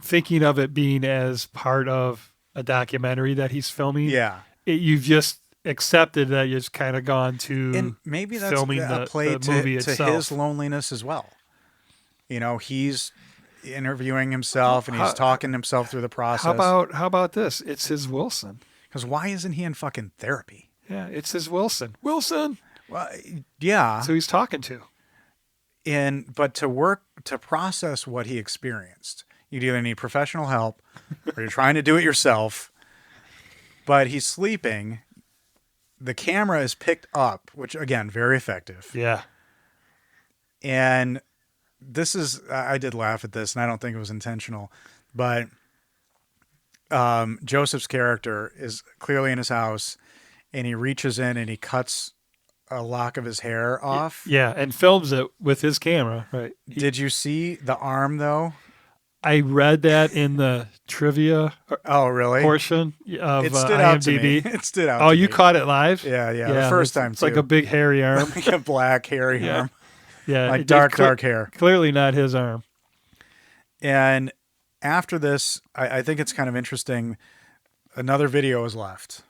thinking of it being as part of a documentary that he's filming. Yeah. You've just accepted that you've kind of gone to and maybe that's filming a play the movie to itself. his loneliness as well. He's interviewing himself and he's talking himself through the process. How about this? It's his Wilson. Because why isn't he in fucking therapy? Yeah, it's his Wilson. Wilson. Well, yeah. So he's talking to. But to process what he experienced, you'd either need professional help or you're trying to do it yourself. But he's sleeping. The camera is picked up, which again, very effective. Yeah. And I did laugh at this and I don't think it was intentional, but Joseph's character is clearly in his house and he reaches in and he cuts a lock of his hair off. Yeah, and films it with his camera, right? Did you see the arm though? I read that in the trivia portion of it stood IMDb. Out to me. It stood out. Oh, to you me. Caught it live? Yeah. The first time it's too. Like a big hairy arm. Like a black hairy arm. Yeah. Like dark hair. Clearly not his arm. And after this, I think it's kind of interesting. Another video is left.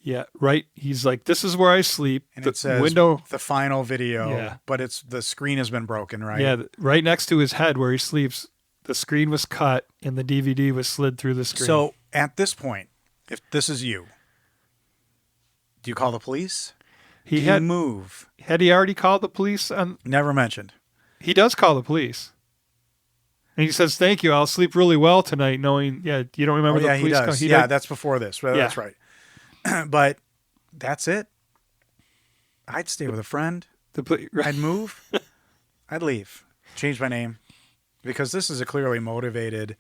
Yeah, right. He's like, this is where I sleep. And the it says window, the final video, but the screen has been broken, right? Yeah, right next to his head where he sleeps, the screen was cut and the DVD was slid through the screen. So at this point, if this is you, do you call the police? Do you move? Had he already called the police? Never mentioned. He does call the police. And he says, thank you. I'll sleep really well tonight knowing, you don't remember the police he does. call? That's before this. That's right. But that's it. I'd stay with a friend. Right. I'd move. I'd leave. Change my name. Because this is a clearly motivated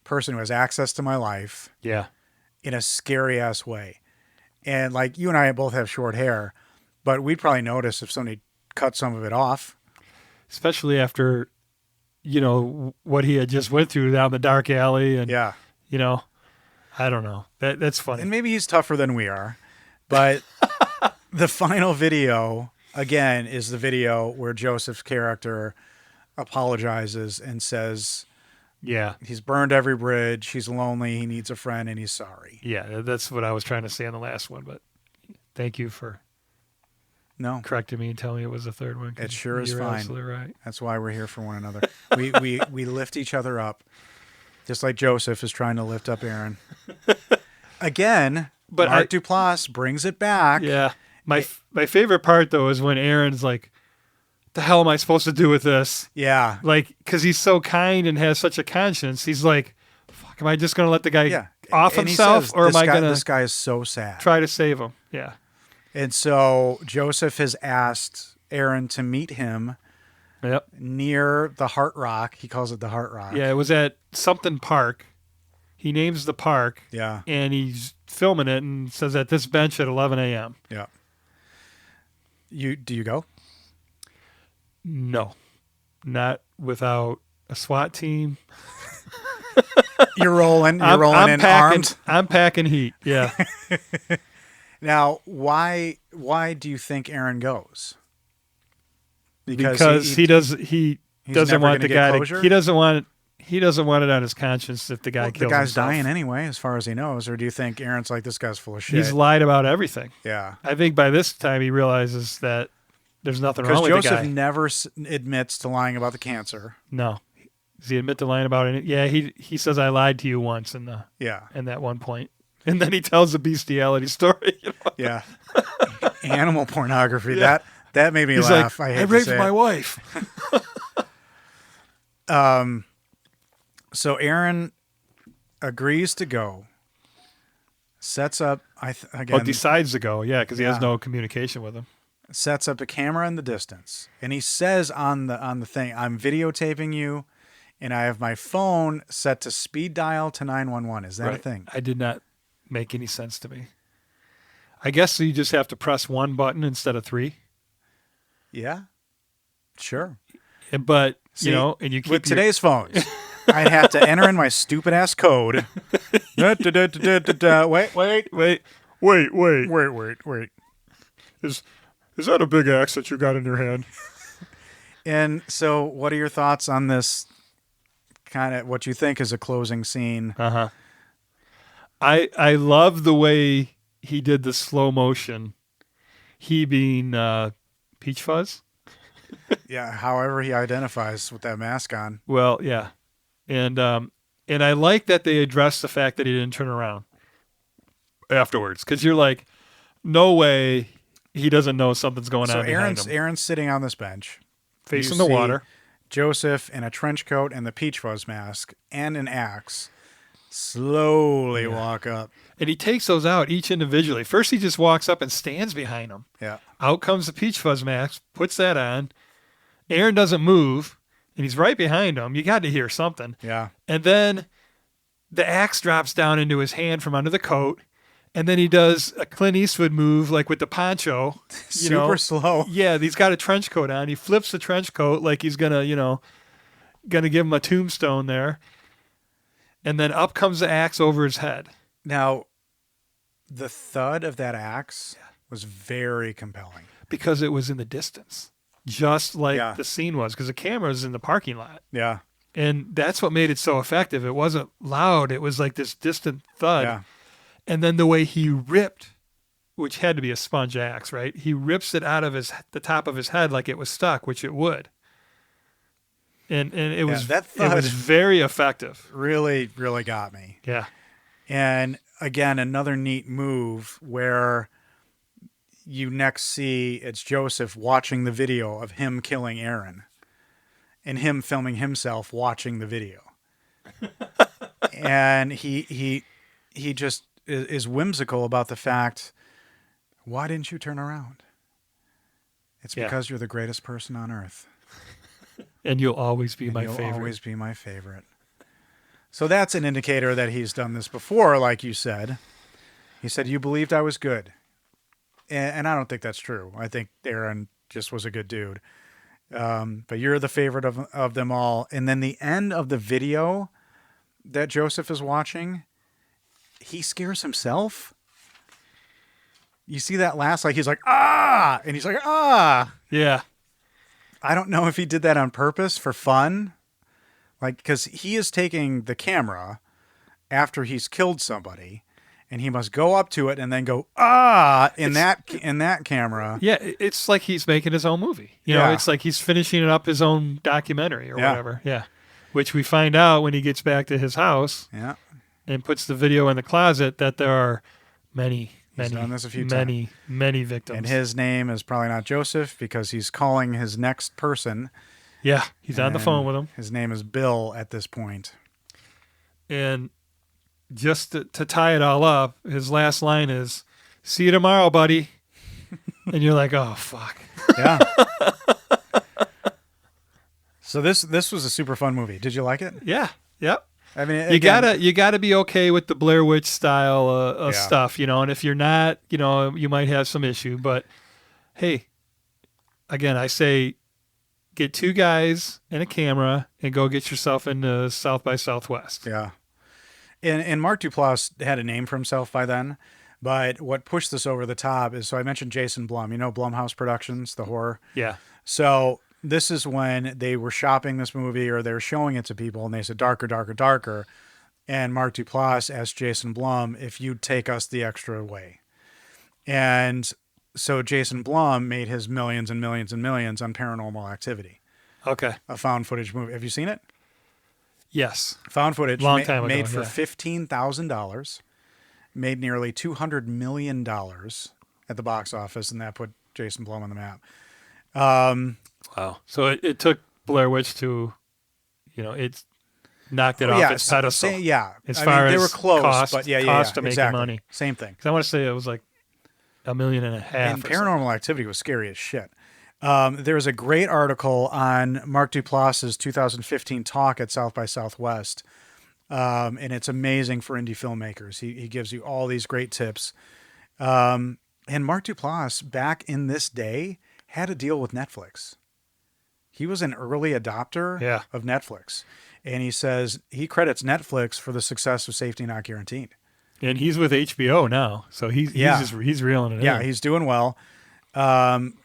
person who has access to my life. Yeah. In a scary ass way. And like you and I both have short hair, but we'd probably notice if somebody cut some of it off. Especially after, what he had just went through down the dark alley. And, yeah. I don't know. That's funny. And maybe he's tougher than we are. But the final video, again, is the video where Joseph's character apologizes and says, yeah, he's burned every bridge. He's lonely. He needs a friend, and he's sorry. Yeah, that's what I was trying to say on the last one. But thank you for correcting me and telling me it was the third one. It sure is you're fine. Absolutely right. That's why we're here for one another. We lift each other up, just like Joseph is trying to lift up Aaron. Again, but Mark Duplass brings it back. Yeah, my favorite part though is when Aaron's like, the hell am I supposed to do with this? Yeah. Like, because he's so kind and has such a conscience. He's like, fuck, am I just going to let the guy off and himself? Says, or am I going to... This guy is so sad. Try to save him. Yeah. And so Joseph has asked Aaron to meet him near the Heart Rock. He calls it the Heart Rock. Yeah, it was at something park. He names the park. Yeah. And he's filming it and says at this bench at 11 a.m. Yeah. Do you go? No, not without a SWAT team. You're rolling in armed. I'm packing heat. Yeah. Now, why do you think Aaron goes? Because he doesn't want the guy to. He doesn't want it on his conscience if the guy kills himself. The guy's dying anyway, as far as he knows. Or do you think Aaron's like, this guy's full of shit? He's lied about everything. Yeah. I think by this time he realizes that there's nothing wrong with the guy. Because Joseph never admits to lying about the cancer. No. Does he admit to lying about it? Yeah, he says, I lied to you once in that one point. And then he tells the bestiality story. Yeah. Animal pornography. Yeah. That made me laugh. Like, I raped my wife. So Aaron agrees to go. Sets up, decides to go, because he has no communication with him. Sets up a camera in the distance, and he says on the thing, "I'm videotaping you, and I have my phone set to speed dial to 911." Is that a thing? I did not make any sense to me. I guess you just have to press one button instead of three. Yeah, sure. But and you keep with today's phones, I'd have to enter in my stupid ass code. Wait. Is that a big axe that you got in your hand? And so what are your thoughts on this kind of what you think is a closing scene? Uh-huh. I love the way he did the slow motion. He being Peachfuzz. Yeah, however he identifies with that mask on. Well, yeah. And I like that they addressed the fact that he didn't turn around afterwards. Because you're like, no way he doesn't know something's going on behind him. Aaron's sitting on this bench. Facing the water. Joseph in a trench coat and the Peachfuzz mask and an axe slowly walk up. And he takes those out each individually. First he just walks up and stands behind them. Yeah. Out comes the Peachfuzz mask, puts that on. Aaron doesn't move, and he's right behind him. You got to hear something. Yeah. And then the axe drops down into his hand from under the coat. And then he does a Clint Eastwood move, like with the poncho. Super slow. Yeah, he's got a trench coat on. He flips the trench coat like he's gonna give him a tombstone there. And then up comes the axe over his head. Now, the thud of that axe was very compelling. Because it was in the distance. Just like the scene was. Because the camera's in the parking lot. Yeah. And that's what made it so effective. It wasn't loud. It was like this distant thud. Yeah. And then the way he ripped, which had to be a sponge axe, right? He rips it out of the top of his head like it was stuck, which it would. And it was very effective. Really, really got me. Yeah. And again, another neat move where you next see it's Joseph watching the video of him killing Aaron and him filming himself watching the video. And he just is whimsical about the fact, why didn't you turn around? It's because you're the greatest person on earth. And you'll always be my you'll favorite. Always be my favorite. So that's an indicator that he's done this before, like you said. He said, you believed I was good. And I don't think that's true. I think Aaron just was a good dude. But you're the favorite of them all. And then the end of the video that Joseph is watching, he scares himself. You see that last, like he's like, ah, and he's like, ah. Yeah. I don't know if he did that on purpose for fun. Like, because he is taking the camera after he's killed somebody, and he must go up to it and then go, ah, in that camera. Yeah, it's like he's making his own movie. You know, it's like he's finishing up his own documentary or whatever. Yeah. Which we find out when he gets back to his house and puts the video in the closet that there are many victims. And his name is probably not Joseph because he's calling his next person. Yeah, he's on the phone with him. His name is Bill at this point. And just to tie it all up, his last line is, "See you tomorrow, buddy." And you're like, oh, fuck. Yeah. So this was a super fun movie. Did you like it? Yeah. Yep. I mean, you gotta be okay with the Blair Witch style of stuff, you know. And if you're not, you know, you might have some issue. But hey, again, I say, get two guys and a camera and go get yourself into South by Southwest. Yeah. And Mark Duplass had a name for himself by then. But what pushed this over the top is, so I mentioned Jason Blum. You know Blumhouse Productions, the horror? Yeah. So this is when they were shopping this movie or they were showing it to people and they said, darker, darker, darker. And Mark Duplass asked Jason Blum if you'd take us the extra way. And so Jason Blum made his millions and millions and millions on Paranormal Activity. Okay. A found footage movie. Have you seen it? Yes. Found footage. Long time ago, made for $15,000. Made nearly $200 million at the box office, and that put Jason Blum on the map. Wow. So it took Blair Witch to, you know, it's knocked it off its pedestal. As far as they were close, cost, but cost to make exactly. money. Same thing. Because I want to say it was like $1.5 million. And Paranormal Activity was scary as shit. There was a great article on Mark Duplass's 2015 talk at South by Southwest. And it's amazing for indie filmmakers. He gives you all these great tips. And Mark Duplass, back in this day, had a deal with Netflix. He was an early adopter of Netflix. And he says he credits Netflix for the success of Safety Not Guaranteed. And he's with HBO now. So he's reeling it in. Yeah, he's doing well.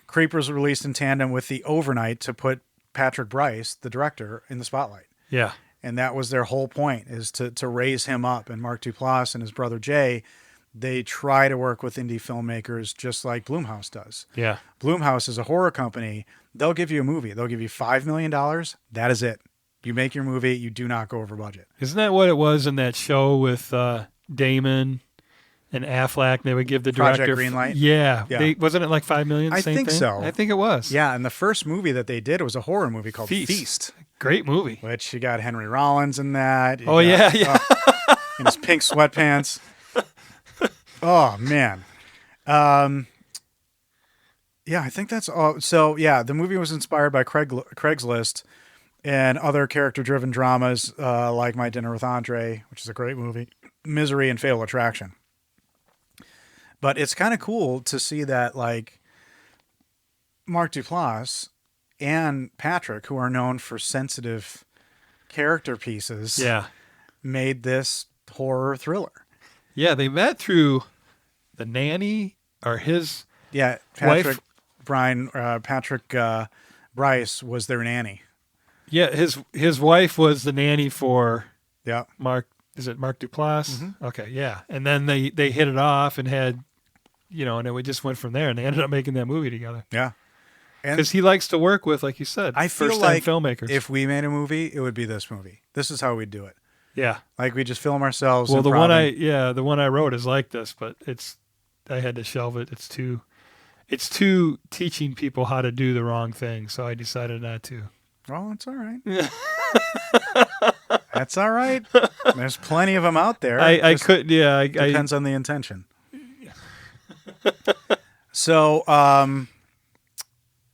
Creepers released in tandem with the Overnight to put Patrick Bryce, the director, in the spotlight. Yeah. And that was their whole point, is to raise him up. And Mark Duplass and his brother Jay, they try to work with indie filmmakers just like Blumhouse does. Yeah. Blumhouse is a horror company. They'll give you a movie. They'll give you $5 million. That is it. You make your movie. You do not go over budget. Isn't that what it was in that show with Damon and Affleck? They would give the director Project Greenlight? Yeah. Wasn't it like $5 million? I think so. I think it was. Yeah, and the first movie that they did was a horror movie called Feast. Great movie. Which you got Henry Rollins in that. Yeah. In his pink sweatpants. Oh, man. Yeah, I think that's all. So, yeah, the movie was inspired by Craigslist and other character-driven dramas like My Dinner with Andre, which is a great movie, Misery, and Fatal Attraction. But it's kind of cool to see that, like, Mark Duplass and Patrick, who are known for sensitive character pieces, made this horror thriller. Yeah, they met through The Nanny or his Patrick wife. Patrick Bryce was their nanny. Yeah, his wife was the nanny for Mark. Is it Mark Duplass? Mm-hmm. Okay, yeah. And then they hit it off and had, you know, and it just went from there. And they ended up making that movie together. Yeah. Because he likes to work with, like you said, I feel first-time like filmmakers. If we made a movie, it would be this movie. This is how we'd do it. Yeah. Like we just film ourselves. Well, the one I wrote is like this, but I had to shelve it. It's too teaching people how to do the wrong thing, so I decided not to. Well, it's all right. That's all right. There's plenty of them out there. Depends on the intention. So,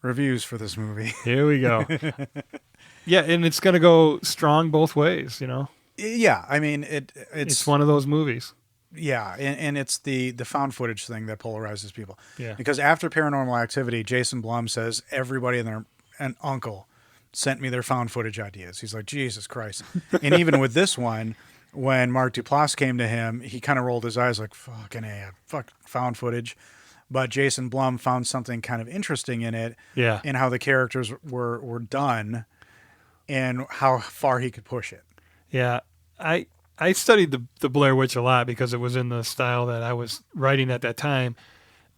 reviews for this movie. Here we go. Yeah, and it's going to go strong both ways, Yeah, I mean, it's one of those movies. Yeah, and it's the found footage thing that polarizes people. Yeah. Because after Paranormal Activity, Jason Blum says everybody and their uncle sent me their found footage ideas. He's like, Jesus Christ. And even with this one, when Mark Duplass came to him, he kind of rolled his eyes like, fucking A, found footage. But Jason Blum found something kind of interesting in it. Yeah. And how the characters were done and how far he could push it. Yeah. I studied the Blair Witch a lot because it was in the style that I was writing at that time.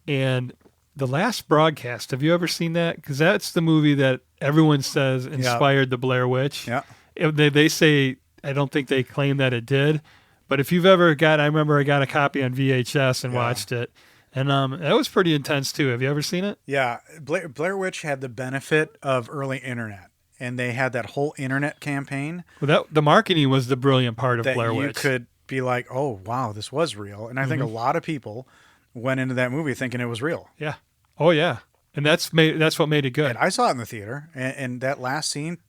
And The Last Broadcast, have you ever seen that? Because that's the movie that everyone says inspired the Blair Witch. Yeah. They say, I don't think they claim that it did. But if you've ever I remember I got a copy on VHS and watched it. And that was pretty intense too. Have you ever seen it? Yeah. Blair Witch had the benefit of early internet. And they had that whole internet campaign. Well, the marketing was the brilliant part of Blair Witch. You could be like, oh, wow, this was real. And I think a lot of people went into that movie thinking it was real. Yeah. Oh, yeah. And that's what made it good. And I saw it in the theater. And that last scene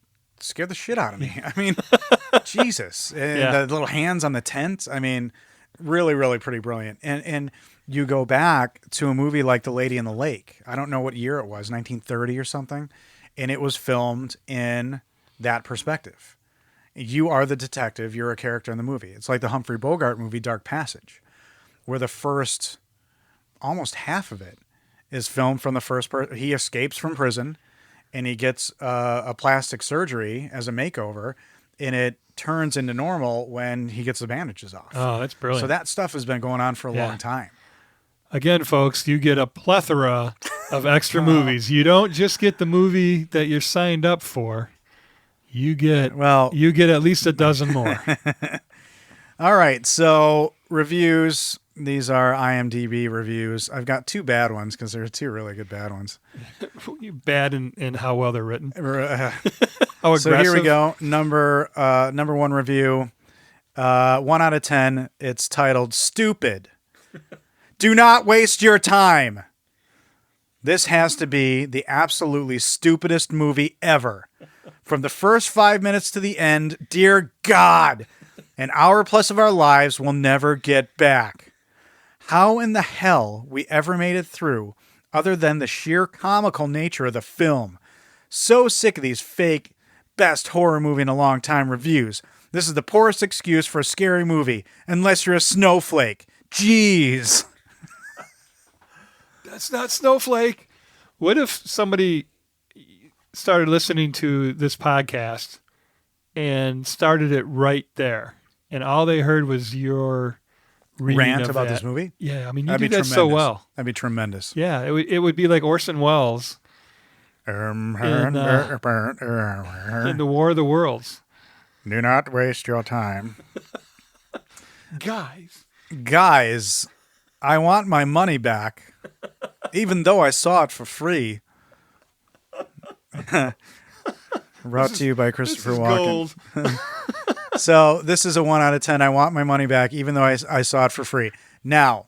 scared the shit out of me. I mean, Jesus. And the little hands on the tent. I mean, really, really pretty brilliant. And you go back to a movie like The Lady in the Lake. I don't know what year it was, 1930 or something. And it was filmed in that perspective. You are the detective. You're a character in the movie. It's like the Humphrey Bogart movie, Dark Passage, where the first, almost half of it is filmed from the first person. He escapes from prison and he gets a plastic surgery as a makeover, and it turns into normal when he gets the bandages off. Oh, that's brilliant. So that stuff has been going on for a long time. Again, folks, you get a plethora of extra movies. You don't just get the movie that you're signed up for. You get at least a dozen more. All right, so reviews. These are IMDb reviews. I've got two bad ones because there are two really good bad ones. Bad in how well they're written. How aggressive. So here we go. Number one review. 1 out of 10. It's titled "Stupid." Do not waste your time. This has to be the absolutely stupidest movie ever. From the first 5 minutes to the end, dear God, an hour plus of our lives will never get back. How in the hell we ever made it through, other than the sheer comical nature of the film. So sick of these fake best horror movie in a long time reviews. This is the poorest excuse for a scary movie, unless you're a snowflake. Jeez. That's not Snowflake. What if somebody started listening to this podcast and started it right there, and all they heard was your rant about this movie? Yeah, I mean, you do that so well. That'd be tremendous. Yeah, it would be like Orson Welles in The War of the Worlds. Do not waste your time. Guys, I want my money back, even though I saw it for free. Brought to you by Christopher Walken. So this is a 1 out of 10. I want my money back, even though I saw it for free. Now,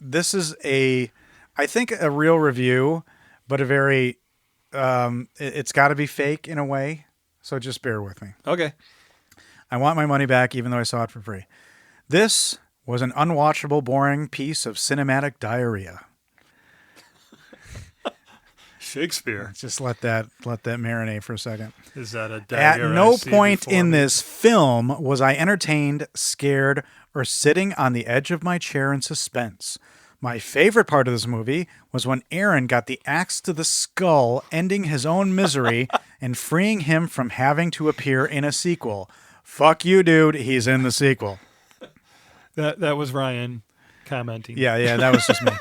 this is I think a real review, but a very, it's got to be fake in a way. So just bear with me. Okay. I want my money back, even though I saw it for free. This was an unwatchable, boring piece of cinematic diarrhea. Shakespeare. Just let that marinate for a second. Is that a dagger? At no point in this film was I entertained, scared, or sitting on the edge of my chair in suspense. My favorite part of this movie was when Aaron got the axe to the skull, ending his own misery and freeing him from having to appear in a sequel. Fuck you, dude. He's in the sequel. That was Ryan commenting. Yeah, that was just me.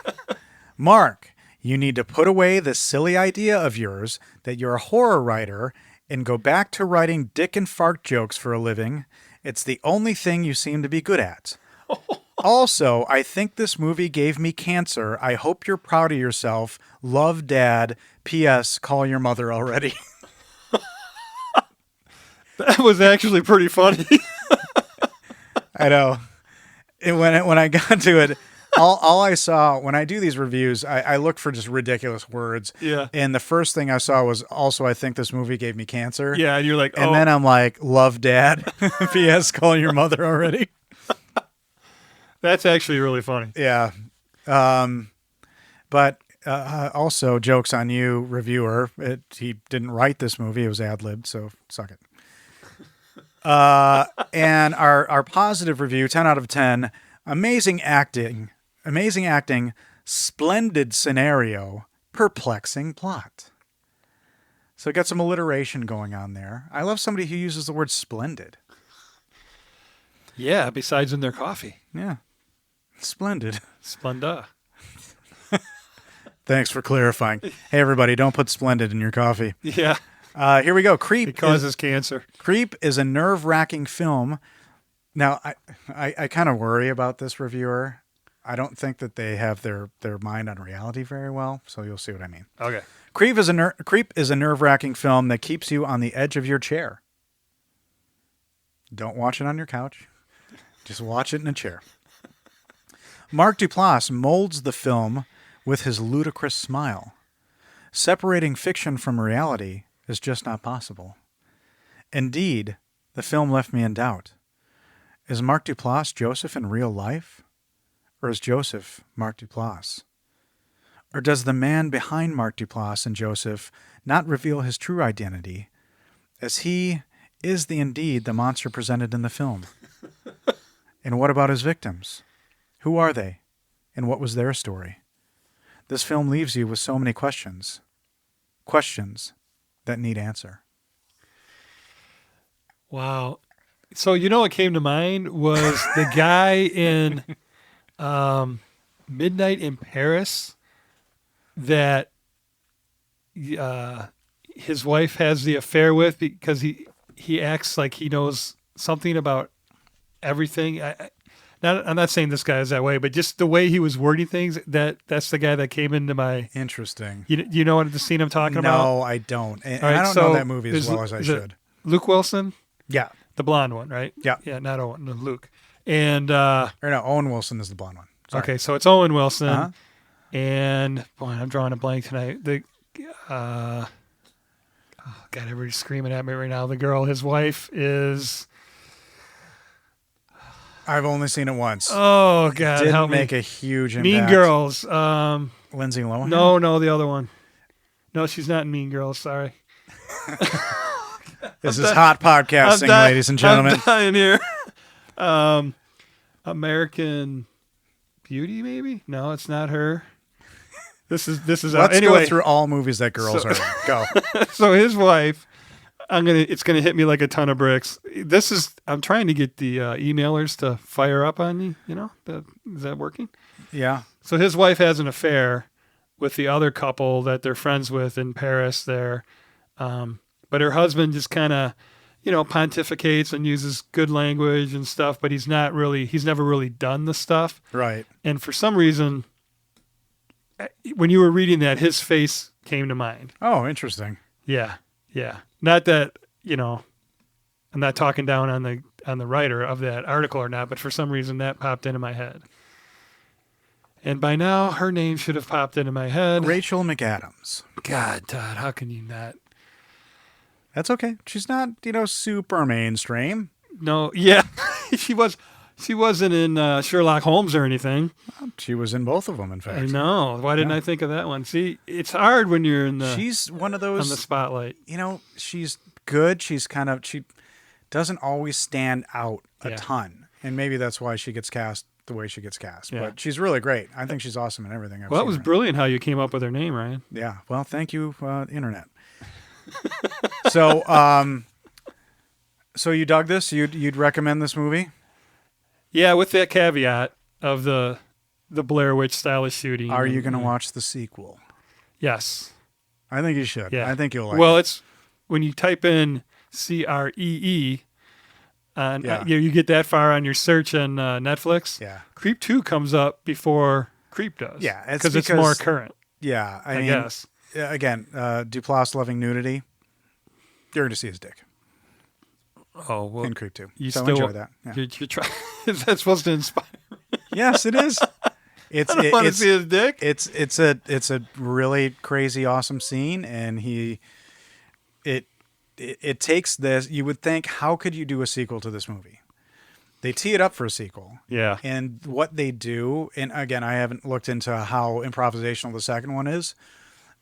Mark, you need to put away this silly idea of yours that you're a horror writer and go back to writing dick and fart jokes for a living. It's the only thing you seem to be good at. Also, I think this movie gave me cancer. I hope you're proud of yourself. Love, Dad. P.S. Call your mother already. That was actually pretty funny. I know. When I got to it, all I saw when I do these reviews, I look for just ridiculous words. Yeah. And the first thing I saw was also, I think this movie gave me cancer. Yeah, and you're like, And then I'm like, love Dad. P.S. calling your mother already. That's actually really funny. Yeah. But also, jokes on you, reviewer. He didn't write this movie. It was ad-libbed, so suck it. And our positive review, 10 out of 10. Amazing acting, splendid scenario, perplexing plot. So get some alliteration going on there. I love somebody who uses the word splendid. Yeah, besides in their coffee. Yeah. Splendid. Splenda. Thanks for clarifying. Hey, everybody, don't put splendid in your coffee. Yeah. Here we go. Creep. It causes cancer. Creep is a nerve-wracking film. Now, I kind of worry about this reviewer. I don't think that they have their mind on reality very well, so you'll see what I mean. Okay. Creep is a nerve-wracking film that keeps you on the edge of your chair. Don't watch it on your couch. Just watch it in a chair. Mark Duplass molds the film with his ludicrous smile. Separating fiction from reality is just not possible. Indeed, the film left me in doubt. Is Mark Duplass Joseph in real life? Or is Joseph Mark Duplass? Or does the man behind Mark Duplass and Joseph not reveal his true identity, as he is indeed the monster presented in the film? And what about his victims? Who are they? And what was their story? This film leaves you with so many questions. Questions that need answer. Wow. So what came to mind was the guy in Midnight in Paris that his wife has the affair with because he acts like he knows something about everything. I'm not saying this guy is that way, but just the way he was wording things, that's the guy that came into my... Interesting. You know what the scene I'm talking about? No, I don't. And right, I don't know that movie as well as I should. Luke Wilson? Yeah. The blonde one, right? Yeah. Yeah, not Owen, no, Luke. And or no, Owen Wilson is the blonde one. Sorry. Okay, so it's Owen Wilson. Uh-huh. And boy, I'm drawing a blank tonight. God, everybody's screaming at me right now. The girl, his wife is... I've only seen it once. Oh God, Didn't help make me. a huge impact. Mean Girls. Lindsay Lohan? No, the other one. No, she's not in Mean Girls. Sorry. This is hot podcasting, ladies and gentlemen. I'm dying here. American Beauty, maybe? No, it's not her. This is. Let's anyway, go through all movies that girls are in. Go. So his wife. It's gonna hit me like a ton of bricks. I'm trying to get the emailers to fire up on me. Is that working? Yeah. So his wife has an affair with the other couple that they're friends with in Paris there. But her husband just kind of, pontificates and uses good language and stuff, but he's never really done the stuff. Right. And for some reason, when you were reading that, his face came to mind. Oh, interesting. Yeah. Yeah. Not that, I'm not talking down on the writer of that article or not, but for some reason that popped into my head. And by now, her name should have popped into my head. Rachel McAdams. God, Todd, how can you not? That's okay. She's not, super mainstream. No, yeah. She wasn't in Sherlock Holmes or anything. She was in both of them, in fact. I know. Why didn't I think of that one? See, it's hard when you're She's one of those... on the spotlight. She's good. She doesn't always stand out a ton. And maybe that's why she gets cast the way she gets cast. Yeah. But she's really great. I think she's awesome in everything I've seen. Well, it was brilliant how you came up with her name, Ryan. Yeah. Well, thank you, Internet. So, so you dug this? You'd recommend this movie? Yeah, with that caveat of the Blair Witch style of shooting. Are you going to watch the sequel? Yes. I think you should. Yeah. I think you'll like it. Well, it's when you type in CREE, you get that far on your search on Netflix. Yeah. Creep 2 comes up before Creep does. Yeah. Because it's more current. Yeah. I mean, guess. Again, Duplass loving nudity. You're going to see his dick. Oh, well. In Creep 2. You so still enjoy that. Yeah. You're trying. Is that supposed to inspire? Yes, it is. I don't want to see his dick. It's a really crazy, awesome scene, and it takes this. You would think, how could you do a sequel to this movie? They tee it up for a sequel. Yeah. And what they do, and again, I haven't looked into how improvisational the second one is,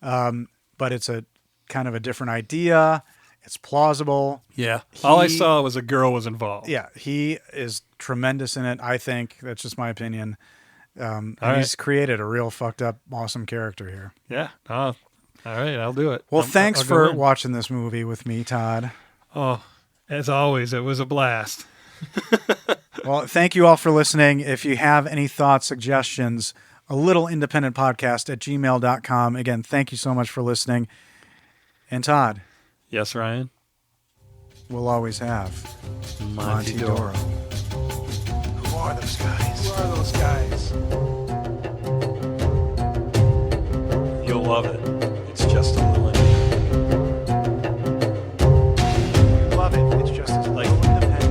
but it's a kind of a different idea. It's plausible. Yeah. All I saw was a girl was involved. Yeah. He is tremendous in it, I think. That's just my opinion. He's created a real fucked up, awesome character here. Yeah. All right. I'll do it. Well, thanks for watching this movie with me, Todd. Oh, as always, it was a blast. Well, thank you all for listening. If you have any thoughts, suggestions, a little independent podcast at gmail.com. Again, thank you so much for listening. And Todd. Yes, Ryan. We'll always have Monty Doro. Who are those guys? You'll love it. It's just a little You love it. It's just as like independent.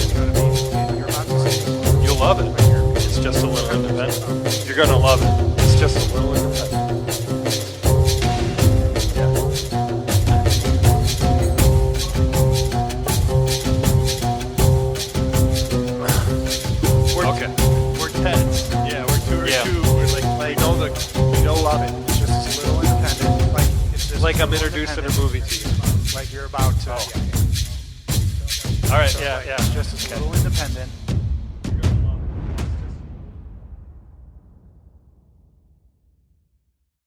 You know what I mean? You're about to say You'll love it. It's just a little independent. You're going to love it. It's just a little independent. love it. It's just a little independent. Like I'm introducing a movie to you. Like you're about to. Oh. Yeah. All right, So yeah. It's just a little independent.